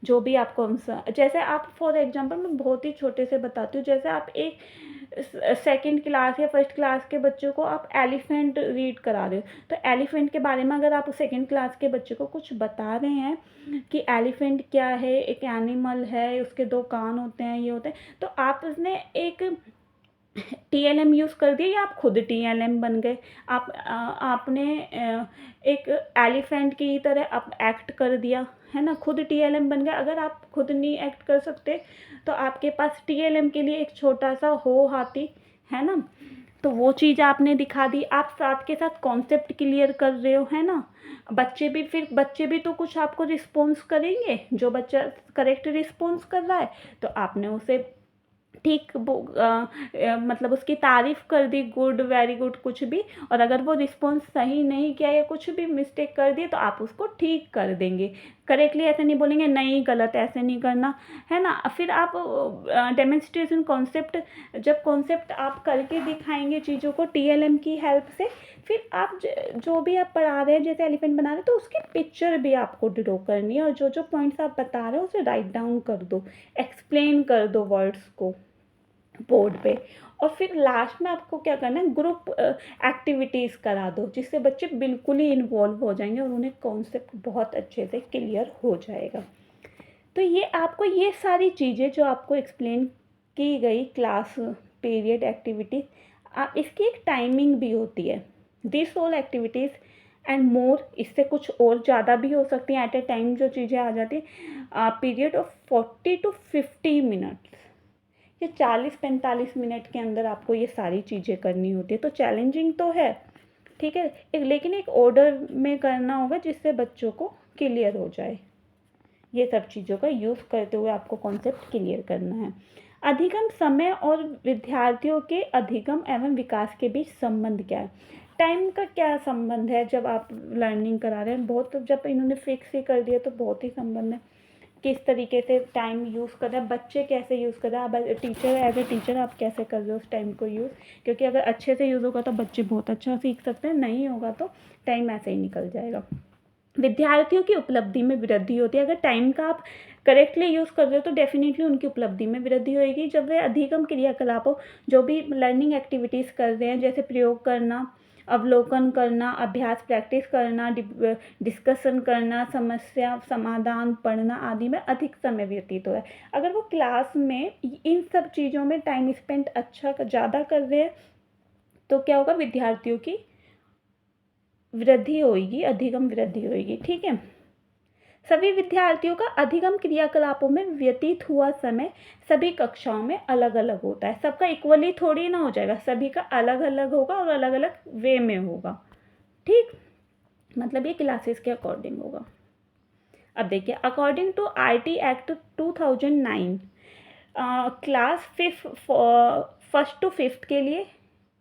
जो भी आपको जैसे आप फॉर एग्जांपल मैं बहुत ही छोटे से बताती हूँ, जैसे आप एक सेकंड क्लास या फर्स्ट क्लास के बच्चों को आप एलिफेंट रीड करा रहे हो, तो एलिफेंट के बारे में अगर आप सेकंड क्लास के बच्चे को कुछ बता रहे हैं कि एलिफेंट क्या है, एक एनिमल है, उसके 2 कान होते हैं, ये होते हैं, तो आप उसने एक TLM यूज़ कर दिया या आप खुद TLM बन गए। आपने एक एलिफेंट की तरह आप एक्ट कर दिया, है ना, खुद TLM बन गए। अगर आप खुद नहीं एक्ट कर सकते तो आपके पास TLM के लिए एक छोटा सा हो हाथी, है ना, तो वो चीज़ आपने दिखा दी। आप साथ के साथ कॉन्सेप्ट क्लियर कर रहे हो, है ना। बच्चे भी तो कुछ आपको रिस्पॉन्स करेंगे। जो बच्चा करेक्ट रिस्पॉन्स कर रहा है तो आपने उसे ठीक मतलब उसकी तारीफ़ कर दी, गुड, वेरी गुड, कुछ भी। और अगर वो रिस्पॉन्स सही नहीं किया या कुछ भी मिस्टेक कर दिए तो आप उसको ठीक कर देंगे। करेक्टली ऐसे नहीं बोलेंगे, नहीं गलत ऐसे नहीं करना, है ना। फिर आप डेमोन्स्ट्रेशन कॉन्सेप्ट, जब कॉन्सेप्ट आप करके दिखाएंगे चीज़ों को TLM की हेल्प से, फिर आप जो भी आप पढ़ा रहे हैं, जैसे एलिफेंट बना रहे हैं, तो उसकी पिक्चर भी आपको ड्रॉ करनी है, और जो जो पॉइंट्स आप बता रहे हो उसे राइट डाउन कर दो, एक्सप्लेन कर दो वर्ड्स को बोर्ड पे। और फिर लास्ट में आपको क्या करना है, ग्रुप एक्टिविटीज़ करा दो, जिससे बच्चे बिल्कुल ही इन्वॉल्व हो जाएंगे और उन्हें कॉन्सेप्ट बहुत अच्छे से क्लियर हो जाएगा। तो ये आपको ये सारी चीज़ें जो आपको एक्सप्लेन की गई, क्लास पीरियड एक्टिविटीज़, इसकी एक टाइमिंग भी होती है। This all activities and more, इससे कुछ और ज़्यादा भी हो सकती हैं एट ए टाइम जो चीज़ें आ जाती हैं। पीरियड ऑफ 40 to 50 मिनट्स, ये 40-45 मिनट के अंदर आपको ये सारी चीज़ें करनी होती है। तो चैलेंजिंग तो है, ठीक है, लेकिन एक ऑर्डर में करना होगा जिससे बच्चों को क्लियर हो जाए। ये सब चीज़ों का यूज़ करते हुए आपको कॉन्सेप्ट क्लियर करना है। अधिगम समय और विद्यार्थियों के अधिगम एवं विकास के बीच संबंध क्या है? टाइम का क्या संबंध है जब आप लर्निंग करा रहे हैं? बहुत, जब इन्होंने फिक्स ही कर दिया तो बहुत ही संबंध है। किस तरीके से टाइम यूज़ कर रहे हैं, बच्चे कैसे यूज़ कर रहे हैं, अब टीचर एज ए टीचर आप कैसे कर रहे हो उस टाइम को यूज़। क्योंकि अगर अच्छे से यूज़ होगा तो बच्चे बहुत अच्छा सीख सकते हैं, नहीं होगा तो टाइम ऐसे ही निकल जाएगा। विद्यार्थियों की उपलब्धि में वृद्धि होती है। अगर टाइम का आप करेक्टली यूज़ कर रहे हो तो डेफिनेटली उनकी उपलब्धि में वृद्धि होएगी। जब वे अधिगम क्रियाकलापों, जो भी लर्निंग एक्टिविटीज़ कर रहे हैं, जैसे प्रयोग करना, अवलोकन करना, अभ्यास प्रैक्टिस करना, डिस्कशन करना, समस्या समाधान पढ़ना आदि में अधिक समय व्यतीत हो रहा है। अगर वो क्लास में इन सब चीज़ों में टाइम स्पेंड अच्छा ज़्यादा कर रहे हैं तो क्या होगा, विद्यार्थियों की वृद्धि होगी, अधिगम वृद्धि होगी, ठीक है। सभी विद्यार्थियों का अधिगम क्रियाकलापों में व्यतीत हुआ समय सभी कक्षाओं में अलग अलग होता है। सबका इक्वली थोड़ी ना हो जाएगा, सभी का अलग अलग होगा और अलग अलग वे में होगा, ठीक। मतलब ये क्लासेस के अकॉर्डिंग होगा। अब देखिए, according to RT act 2009, class first to fifth के लिए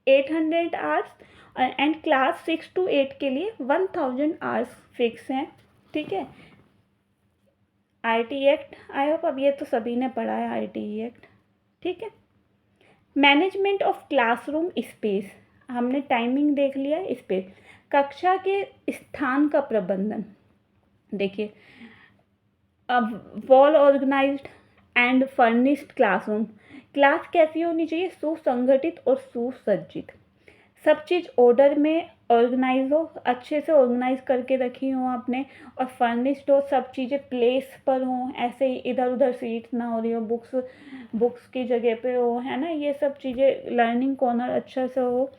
800 आवर्स एंड क्लास 6 to 8 के लिए 1000 आवर्स फिक्स हैं, ठीक है। RT एक्ट, आई होप अब ये तो सभी ने पढ़ा है RT एक्ट, ठीक है। मैनेजमेंट ऑफ क्लासरूम स्पेस, हमने टाइमिंग देख लिया, स्पेस, कक्षा के स्थान का प्रबंधन। देखिए, अब well organised and furnished classroom, class कैसी होनी चाहिए, सुसंगठित और सुसज्जित, सब चीज़ ऑर्डर में ऑर्गेनाइज हो, अच्छे से ऑर्गेनाइज करके रखी हो आपने, और फर्निश्ड हो, सब चीज़ें प्लेस पर हों, ऐसे ही इधर उधर सीट्स ना हो रही हो, बुक्स की जगह पे हो, है ना, ये सब चीज़ें, लर्निंग कॉर्नर अच्छा से हो।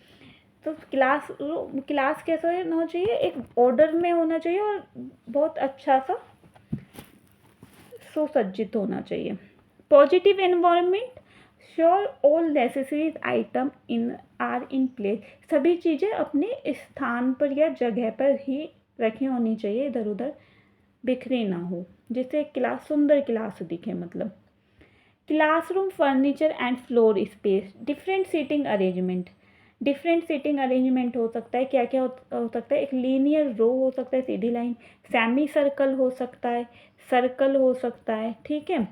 तो क्लास कैसा होना चाहिए, एक ऑर्डर में होना चाहिए और बहुत अच्छा सा सुसज्जित होना चाहिए। Positive environment, sure all necessary item are in place, सभी चीज़ें अपने स्थान पर या जगह पर ही रखी होनी चाहिए, इधर उधर बिखरी ना हो, जिससे क्लास सुंदर क्लास दिखे। मतलब classroom furniture and floor space, different seating arrangement, different seating arrangement हो सकता है, क्या क्या हो सकता है, एक लीनियर रो हो सकता है, सीधी लाइन, सेमी सर्कल हो सकता है, सर्कल हो सकता है, ठीक है।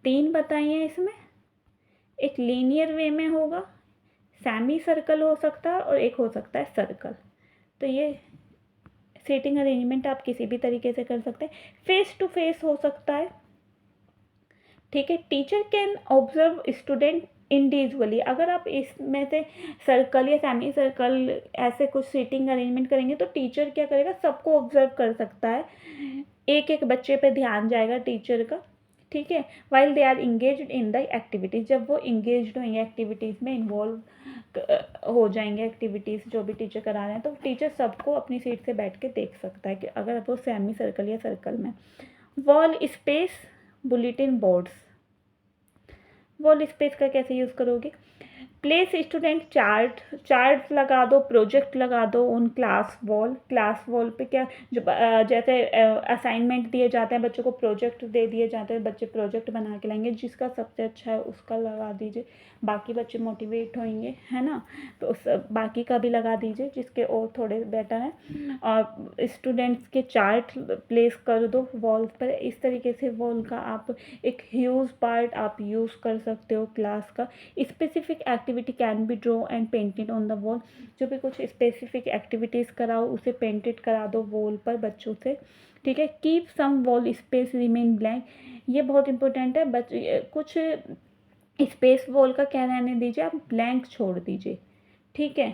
3 बताइए इसमें, एक लीनियर वे में होगा, सेमी सर्कल हो सकता है और एक हो सकता है सर्कल। तो ये सीटिंग अरेंजमेंट आप किसी भी तरीके से कर सकते हैं। फेस टू फेस हो सकता है, ठीक है। Teacher can observe student individually, अगर आप इसमें से सर्कल या सेमी सर्कल ऐसे कुछ सीटिंग अरेंजमेंट करेंगे तो टीचर क्या करेगा, सबको ऑब्जर्व कर सकता है, एक एक बच्चे पे ध्यान जाएगा टीचर का, ठीक है। While they are engaged in the activities, जब वो इंगेज्ड होंगे एक्टिविटीज़ में, इन्वॉल्व हो जाएंगे एक्टिविटीज़ जो भी टीचर करा रहे हैं, तो टीचर सबको अपनी सीट से बैठ के देख सकता है कि अगर वो सेमी सर्कल या सर्कल में। Wall space, bulletin boards, wall space का कैसे यूज़ करोगे, प्लेस स्टूडेंट चार्ट लगा दो, प्रोजेक्ट लगा दो उन क्लास वॉल पे, क्या जो जैसे असाइनमेंट दिए जाते हैं बच्चों को, प्रोजेक्ट दे दिए जाते हैं, बच्चे प्रोजेक्ट बना के लाएंगे, जिसका सबसे अच्छा है उसका लगा दीजिए, बाकी बच्चे मोटिवेट होंगे, है ना, तो उस बाकी का भी लगा दीजिए जिसके और थोड़े बेटर हैं। और स्टूडेंट्स के चार्ट प्लेस कर दो वॉल्स पर, इस तरीके से वॉल का आप एक ह्यूज पार्ट आप यूज़ कर सकते हो क्लास का। Specific activity can be draw and painted on the wall, जो भी कुछ स्पेसिफिक एक्टिविटीज़ कराओ उसे पेंटेड करा दो वॉल पर बच्चों से, ठीक है। Keep some wall space remain blank, ये बहुत इंपॉर्टेंट है, कुछ स्पेस वॉल का क्या रहने दीजिए, आप ब्लैंक छोड़ दीजिए, ठीक है।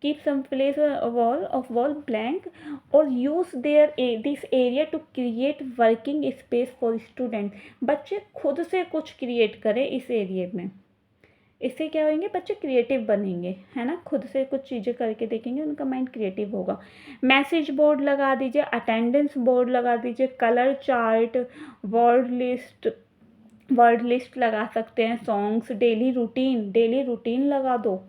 Keep some place wall blank और use there this area to create working space for student, बच्चे खुद से कुछ क्रिएट करें इस एरिया में, इससे क्या होंगे, बच्चे क्रिएटिव बनेंगे, है ना, खुद से कुछ चीज़ें करके देखेंगे, उनका माइंड क्रिएटिव होगा। मैसेज बोर्ड लगा दीजिए, अटेंडेंस बोर्ड लगा दीजिए, कलर चार्ट, वर्ड लिस्ट लगा सकते हैं, सॉन्ग्स, डेली रूटीन लगा दो,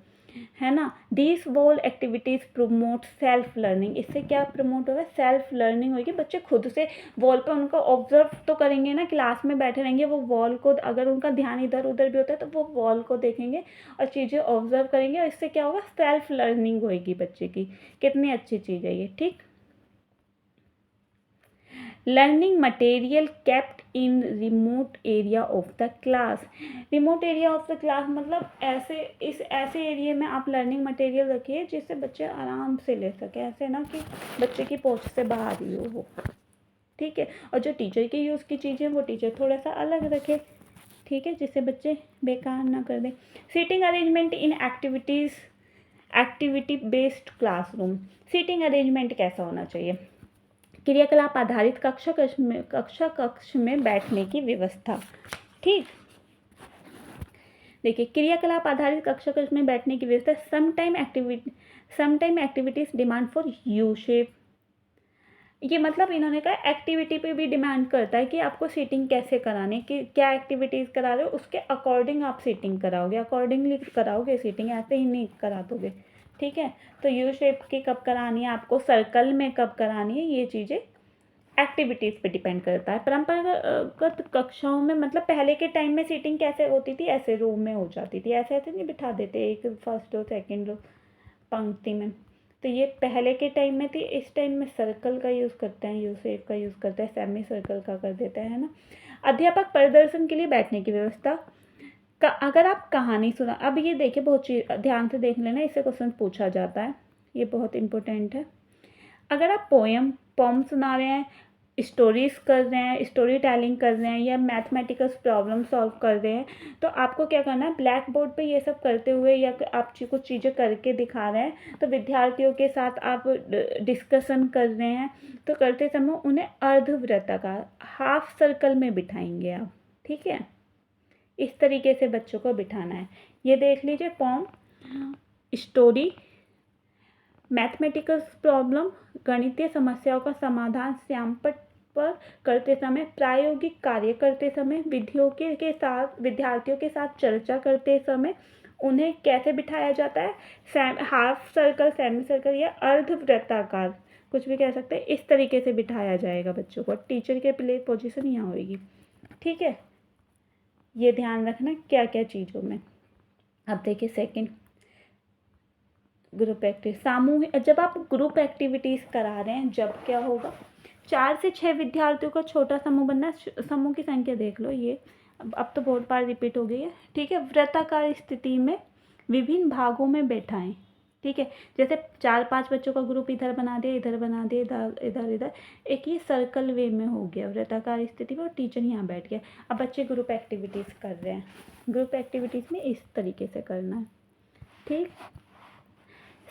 है ना। These wall activities promote self learning, इससे क्या प्रमोट होगा, सेल्फ लर्निंग होगी, बच्चे खुद से वॉल पे उनको ऑब्जर्व तो करेंगे ना, क्लास में बैठे रहेंगे, वो वॉल को, अगर उनका ध्यान इधर उधर भी होता है तो वो वॉल को देखेंगे और चीज़ें ऑब्जर्व करेंगे, और इससे क्या होगा, सेल्फ लर्निंग होगी बच्चे की। कितनी अच्छी चीज़ है ये, ठीक। Learning material kept in remote area of the class, remote area of the class मतलब ऐसे एरिया में आप लर्निंग मटेरियल रखिए जिससे बच्चे आराम से ले सकें, ऐसे ना कि बच्चे की पहुंच से बाहर ही हो वो, ठीक है। और जो टीचर की यूज़ की चीज़ें वो टीचर थोड़ा सा अलग रखे, ठीक है, जिससे बच्चे बेकार ना कर दें। Seating arrangement in activity based classroom, seating arrangement कैसा होना चाहिए, क्रियाकलाप आधारित कक्ष में बैठने की व्यवस्था, ठीक। देखिए, क्रियाकलाप आधारित कक्ष में बैठने की व्यवस्था, sometime activities demand for U shape, ये मतलब इन्होंने कहा एक्टिविटी पे भी डिमांड करता है कि आपको सीटिंग कैसे कराने की, क्या एक्टिविटीज़ करा रहे हो उसके अकॉर्डिंग आप सीटिंग कराओगे, अकॉर्डिंगली कराओगे सीटिंग, ऐसे ही नहीं करा दोगे, ठीक है। तो यू शेप की कब करानी है आपको, सर्कल में कब करानी है, ये चीज़ें एक्टिविटीज़ पे डिपेंड करता है। परंपरागत कक्षाओं में मतलब पहले के टाइम में सीटिंग कैसे होती थी, ऐसे रो में हो जाती थी, ऐसे ऐसे नहीं बिठा देते एक फर्स्ट रो सेकंड रो पंक्ति में, तो ये पहले के टाइम में थी। इस टाइम में सर्कल का यूज़ करते हैं, यू शेप का यूज़ करते हैं, सेमी सर्कल का कर देते हैं, है ना। अध्यापक प्रदर्शन के लिए बैठने की व्यवस्था अगर आप कहानी सुना, अब ये देखिए बहुत चीज ध्यान से देख लेना, इससे क्वेश्चन पूछा जाता है, ये बहुत इंपॉर्टेंट है। अगर आप पोम सुना रहे हैं, स्टोरीज कर रहे हैं, स्टोरी टेलिंग कर रहे हैं, या मैथमेटिकल प्रॉब्लम सॉल्व कर रहे हैं, तो आपको क्या करना है, ब्लैक बोर्ड पे ये सब करते हुए या आप कुछ चीज़ें करके दिखा रहे हैं तो विद्यार्थियों के साथ आप डिस्कशन कर रहे हैं, तो करते समय उन्हें अर्धवृत्ताकार हाफ सर्कल में बिठाएंगे आप, ठीक है। इस तरीके से बच्चों को बिठाना है। ये देख लीजिए, पोम, स्टोरी, मैथमेटिकल प्रॉब्लम, गणितीय समस्याओं का समाधान श्यामपट्ट पर करते समय, प्रायोगिक कार्य करते समय, विद्यार्थियों के साथ चर्चा करते समय उन्हें कैसे बिठाया जाता है, हाफ सर्कल, सेमी सर्कल या अर्धवृत्ताकार, कुछ भी कह सकते हैं, इस तरीके से बिठाया जाएगा बच्चों को। टीचर के प्ले पोजीशन यहाँ होगी, ठीक है। ये ध्यान रखना क्या क्या चीज़ों में। अब देखिए सेकंड ग्रुप एक्टिविटी सामूहिक। जब आप ग्रुप एक्टिविटीज़ करा रहे हैं जब क्या होगा, 4 से 6 विद्यार्थियों का छोटा समूह बनना। समूह की संख्या देख लो, ये अब तो बहुत बार रिपीट हो गई है, ठीक है। वृत्ताकार स्थिति में विभिन्न भागों में बैठाएं, ठीक है। जैसे 4-5 बच्चों का ग्रुप इधर बना दिया, इधर बना दिया, इधर इधर इधर, एक ये सर्कल वे में हो गया वृत्ताकार स्थिति में, और टीचर यहाँ बैठ गया। अब बच्चे ग्रुप एक्टिविटीज़ कर रहे हैं, ग्रुप एक्टिविटीज़ में इस तरीके से करना है, ठीक।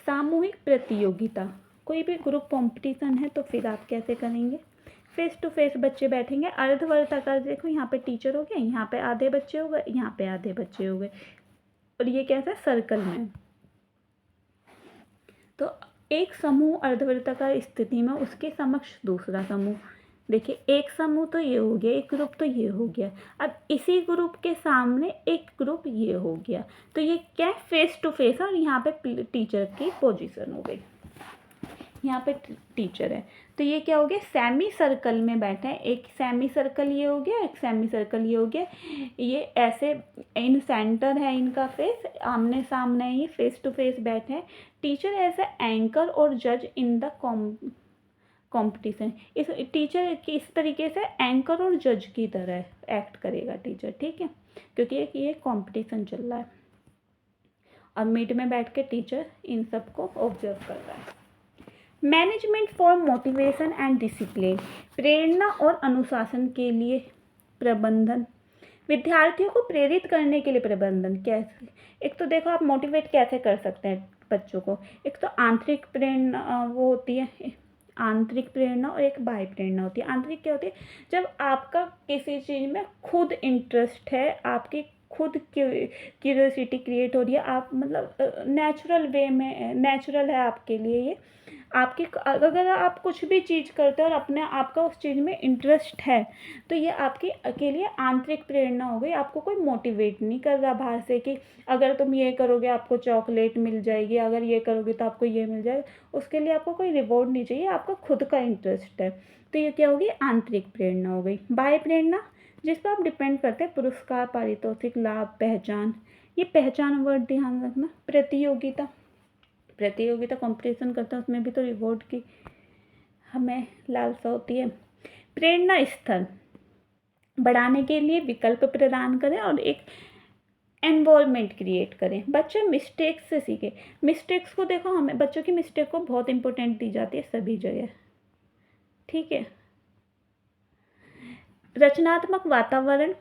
सामूहिक प्रतियोगिता, कोई भी ग्रुप कंपटीशन है तो फिर आप कैसे करेंगे, फेस टू फेस बच्चे बैठेंगे। अर्धवर्ताकार, देखो यहाँ पे टीचर हो गए, यहाँ पे आधे बच्चे हो गए, यहाँ पे आधे बच्चे हो गए, और ये कैसा सर्कल में। तो एक समूह अर्धवृत्ताकार स्थिति में, उसके समक्ष दूसरा समूह। देखिए एक समूह तो ये हो गया, एक ग्रुप तो ये हो गया। अब इसी ग्रुप के सामने एक ग्रुप ये हो गया, तो ये क्या है, फेस टू फेस है। और यहाँ पे टीचर की पोजीशन हो गई, यहाँ पे टीचर है, तो ये क्या हो गया, सेमी सर्कल में बैठे हैं। एक सेमी सर्कल ये हो गया, एक सेमी सर्कल ये हो गया। ये ऐसे इन सेंटर है इनका फेस, आमने सामने ये फेस टू फेस बैठे हैं। टीचर एज ए एंकर और जज इन द कंपटीशन। इस टीचर की इस तरीके से एंकर और जज की तरह एक्ट करेगा टीचर, ठीक है, क्योंकि ये कंपटीशन चल रहा है। और मिड में बैठ के टीचर इन सबको ऑब्जर्व कर रहा है। Management for motivation and discipline, प्रेरणा और अनुशासन के लिए प्रबंधन। विद्यार्थियों को प्रेरित करने के लिए प्रबंधन कैसे, एक तो देखो आप मोटिवेट कैसे कर सकते हैं बच्चों को। एक तो आंतरिक प्रेरणा वो होती है, आंतरिक प्रेरणा, और एक बाह्य प्रेरणा होती है। आंतरिक क्या होती है, जब आपका किसी चीज़ में खुद इंटरेस्ट है, आपकी खुद क्यूरियोसिटी क्रिएट हो रही है, आप मतलब नेचुरल वे में, नेचुरल है आपके लिए ये। आपकी अगर आप कुछ भी चीज़ करते हो और अपने आपका उस चीज़ में इंटरेस्ट है, तो ये आपकी के लिए आंतरिक प्रेरणा हो गई। आपको कोई मोटिवेट नहीं कर रहा बाहर से कि अगर तुम ये करोगे आपको चॉकलेट मिल जाएगी, अगर ये करोगे तो आपको ये मिल जाएगा। उसके लिए आपको कोई रिवॉर्ड नहीं चाहिए, आपका खुद का इंटरेस्ट है, तो ये क्या होगी, आंतरिक प्रेरणा हो गई। बाह्य प्रेरणा, जिस पर आप डिपेंड करते हैं, पुरस्कार, पारितोषिक, लाभ, पहचान। ये पहचान वर्ड ध्यान रखना। प्रतियोगिता, प्रतियोगिता कंपटीशन करते हैं, उसमें भी तो रिवॉर्ड की हमें लालसा होती है। प्रेरणा स्तर बढ़ाने के लिए विकल्प प्रदान करें और एक एनवायरनमेंट क्रिएट करें। बच्चे मिस्टेक्स से सीखे। मिस्टेक्स को देखो, हमें बच्चों की मिस्टेक को बहुत इंपॉर्टेंट दी जाती है सभी जगह, ठीक है। रचनात्मक वातावरण,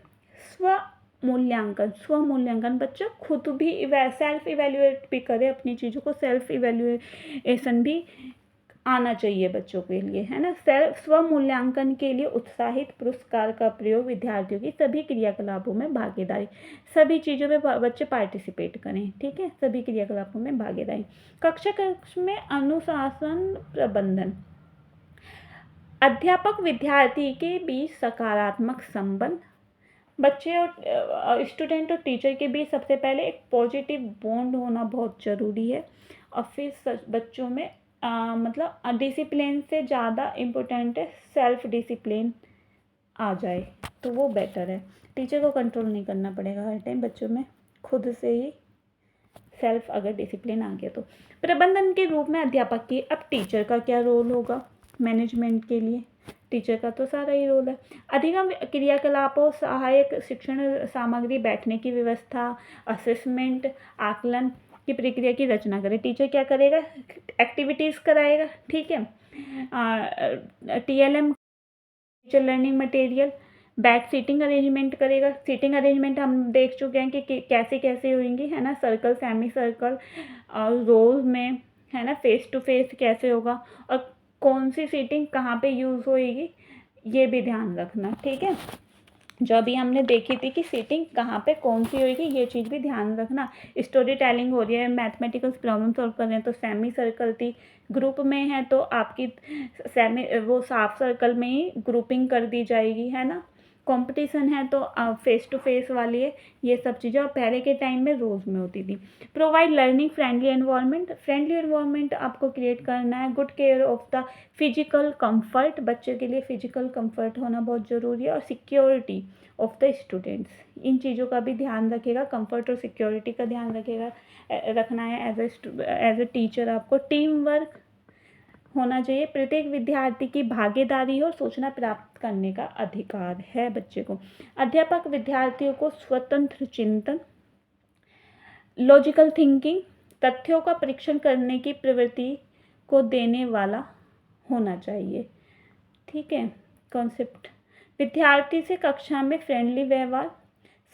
स्वमूल्यांकन, बच्चा खुद भी सेल्फ इवेल्युएट भी करे अपनी चीज़ों को, सेल्फ इवेल्युएशन भी आना चाहिए बच्चों के लिए, है ना। स्वमूल्यांकन के लिए उत्साहित पुरस्कार का प्रयोग, विद्यार्थियों की सभी क्रियाकलापों में भागीदारी, सभी चीज़ों में बच्चे पार्टिसिपेट करें, ठीक है, सभी क्रियाकलापों में भागीदारी। कक्ष में अनुशासन प्रबंधन, अध्यापक विद्यार्थी के बीच सकारात्मक संबंध, बच्चे और स्टूडेंट और टीचर के बीच सबसे पहले एक पॉजिटिव बॉन्ड होना बहुत ज़रूरी है। और फिर बच्चों में मतलब डिसिप्लिन से ज़्यादा इम्पोर्टेंट है सेल्फ डिसिप्लिन आ जाए तो वो बेटर है। टीचर को कंट्रोल नहीं करना पड़ेगा हर टाइम, बच्चों में खुद से ही सेल्फ अगर डिसिप्लिन आ गया तो। प्रबंधन के रूप में अध्यापक की, अब टीचर का क्या रोल होगा मैनेजमेंट के लिए, टीचर का तो सारा ही रोल है। अधिगम क्रियाकलापों, सहायक शिक्षण सामग्री, बैठने की व्यवस्था, असेसमेंट, आकलन की प्रक्रिया की रचना करें। टीचर क्या करेगा, एक्टिविटीज़ कराएगा, ठीक है। TLM, teacher learning material, back seating arrangement करेगा। सीटिंग अरेंजमेंट हम देख चुके हैं कि कैसे कैसे होंगी, है ना, सर्कल, सेमी सर्कल और रोज में, है ना, फेस टू फेस कैसे होगा, और कौन सी सीटिंग कहाँ पे यूज़ होएगी, ये भी ध्यान रखना, ठीक है। जो अभी हमने देखी थी कि सीटिंग कहाँ पे कौन सी होएगी, ये चीज़ भी ध्यान रखना। स्टोरी टेलिंग हो रही है, मैथमेटिकल प्रॉब्लम सॉल्व कर रहे हैं तो सेमी सर्कल थी, ग्रुप में है तो आपकी सेमी वो साफ सर्कल में ही ग्रुपिंग कर दी जाएगी, है ना। कंपटीशन है तो फेस टू फेस वाली है, ये सब चीज़ें। और पहले के टाइम में रोज़ में होती थी। प्रोवाइड लर्निंग फ्रेंडली एनवायरनमेंट आपको क्रिएट करना है। Good care of the physical comfort, बच्चे के लिए फिजिकल कंफर्ट होना बहुत ज़रूरी है। और सिक्योरिटी ऑफ द स्टूडेंट्स, इन चीज़ों का भी ध्यान रखेगा, कंफर्ट और सिक्योरिटी का ध्यान रखना है। एज ए टीचर आपको टीम वर्क होना चाहिए। प्रत्येक विद्यार्थी की भागीदारी और सूचना प्राप्त करने का अधिकार है बच्चे को। अध्यापक विद्यार्थियों को स्वतंत्र चिंतन, लॉजिकल थिंकिंग, तथ्यों का परीक्षण करने की प्रवृत्ति को देने वाला होना चाहिए। ठीक है। कॉन्सेप्ट, विद्यार्थी से कक्षा में फ्रेंडली व्यवहार,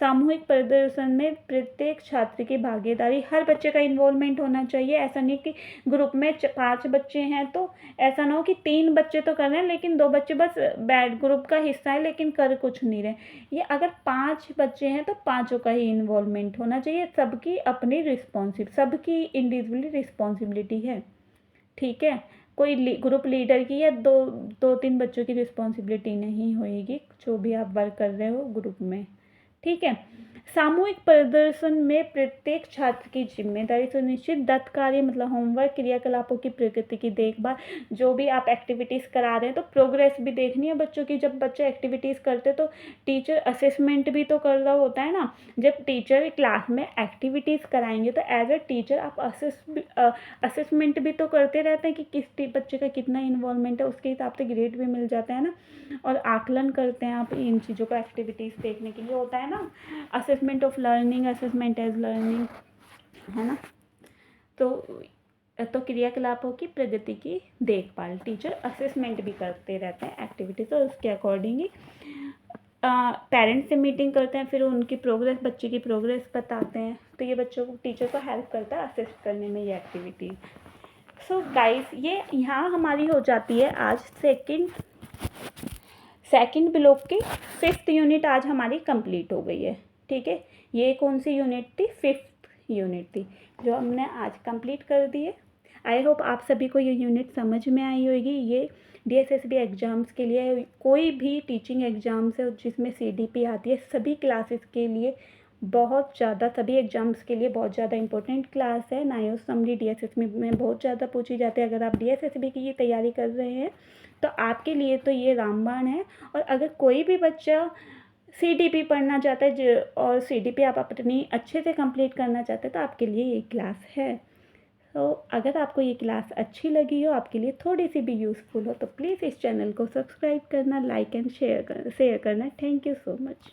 सामूहिक प्रदर्शन में प्रत्येक छात्र की भागीदारी, हर बच्चे का इन्वॉल्वमेंट होना चाहिए। ऐसा नहीं कि ग्रुप में 5 बच्चे हैं तो ऐसा ना हो कि 3 बच्चे तो कर रहे हैं लेकिन 2 बच्चे बस बैड ग्रुप का हिस्सा है लेकिन कर कुछ नहीं रहे। ये अगर 5 बच्चे हैं तो 5 का ही इन्वॉल्वमेंट होना चाहिए। सबकी अपनी सबकी इंडिविजुअली रिस्पॉन्सिबिलिटी है। ठीक है। कोई ग्रुप लीडर की या 2-3 बच्चों की रिस्पॉन्सिबिलिटी नहीं होएगी, जो भी आप वर्क कर रहे हो ग्रुप में। ठीक है। सामूहिक प्रदर्शन में प्रत्येक छात्र की जिम्मेदारी सुनिश्चित, दत्त कार्य मतलब होमवर्क, क्रियाकलापों की प्रगति की देखभाल, जो भी आप एक्टिविटीज़ करा रहे हैं तो प्रोग्रेस भी देखनी है बच्चों की। जब बच्चे एक्टिविटीज़ करते तो टीचर असेसमेंट भी तो कर रहा होता है ना। जब टीचर क्लास में एक्टिविटीज़ कराएंगे तो एज ए टीचर आप असेसमेंट भी तो करते रहते हैं कि किस बच्चे का कितना इन्वॉल्वमेंट है, उसके हिसाब से ग्रेड भी मिल जाता है ना। और आकलन करते हैं आप इन चीज़ों को एक्टिविटीज़ देखने के लिए होता है ना, assessment of learning, assessment as learning, है ना। तो क्रियाकलापों की प्रगति की देखभाल टीचर असेसमेंट भी करते रहते हैं एक्टिविटीज़, और उसके अकॉर्डिंग पेरेंट्स से मीटिंग करते हैं, फिर उनकी प्रोग्रेस, बच्चे की प्रोग्रेस बताते हैं। तो ये बच्चों को, टीचर को हेल्प करता है असिस्ट करने में ये एक्टिविटी। सो गाइस, ये यहाँ हमारी हो जाती है आज सेकंड ब्लॉक की 5th यूनिट आज हमारी कंप्लीट हो गई है। ठीक है। ये कौन सी यूनिट थी? 5th यूनिट थी जो हमने आज कंप्लीट कर दी है। आई होप आप सभी को ये यूनिट समझ में आई होगी। ये DSSB एग्ज़ाम्स के लिए, कोई भी टीचिंग एग्ज़ाम्स है जिसमें CDP आती है, सभी क्लासेस के लिए बहुत ज़्यादा, सभी एग्ज़ाम्स के लिए बहुत ज़्यादा इंपॉर्टेंट क्लास है। नाइओ समरी DSSB में बहुत ज़्यादा पूछी जाती है। अगर आप DSSB की ये तैयारी कर रहे हैं तो आपके लिए तो ये रामबाण है। और अगर कोई भी बच्चा CDP पढ़ना चाहता है और CDP आप अपनी अच्छे से कंप्लीट करना चाहते हैं तो आपके लिए ये क्लास है। तो अगर आपको ये क्लास अच्छी लगी हो, आपके लिए थोड़ी सी भी यूज़फुल हो, तो प्लीज़ इस चैनल को सब्सक्राइब करना, लाइक एंड शेयर करना। Thank you so much.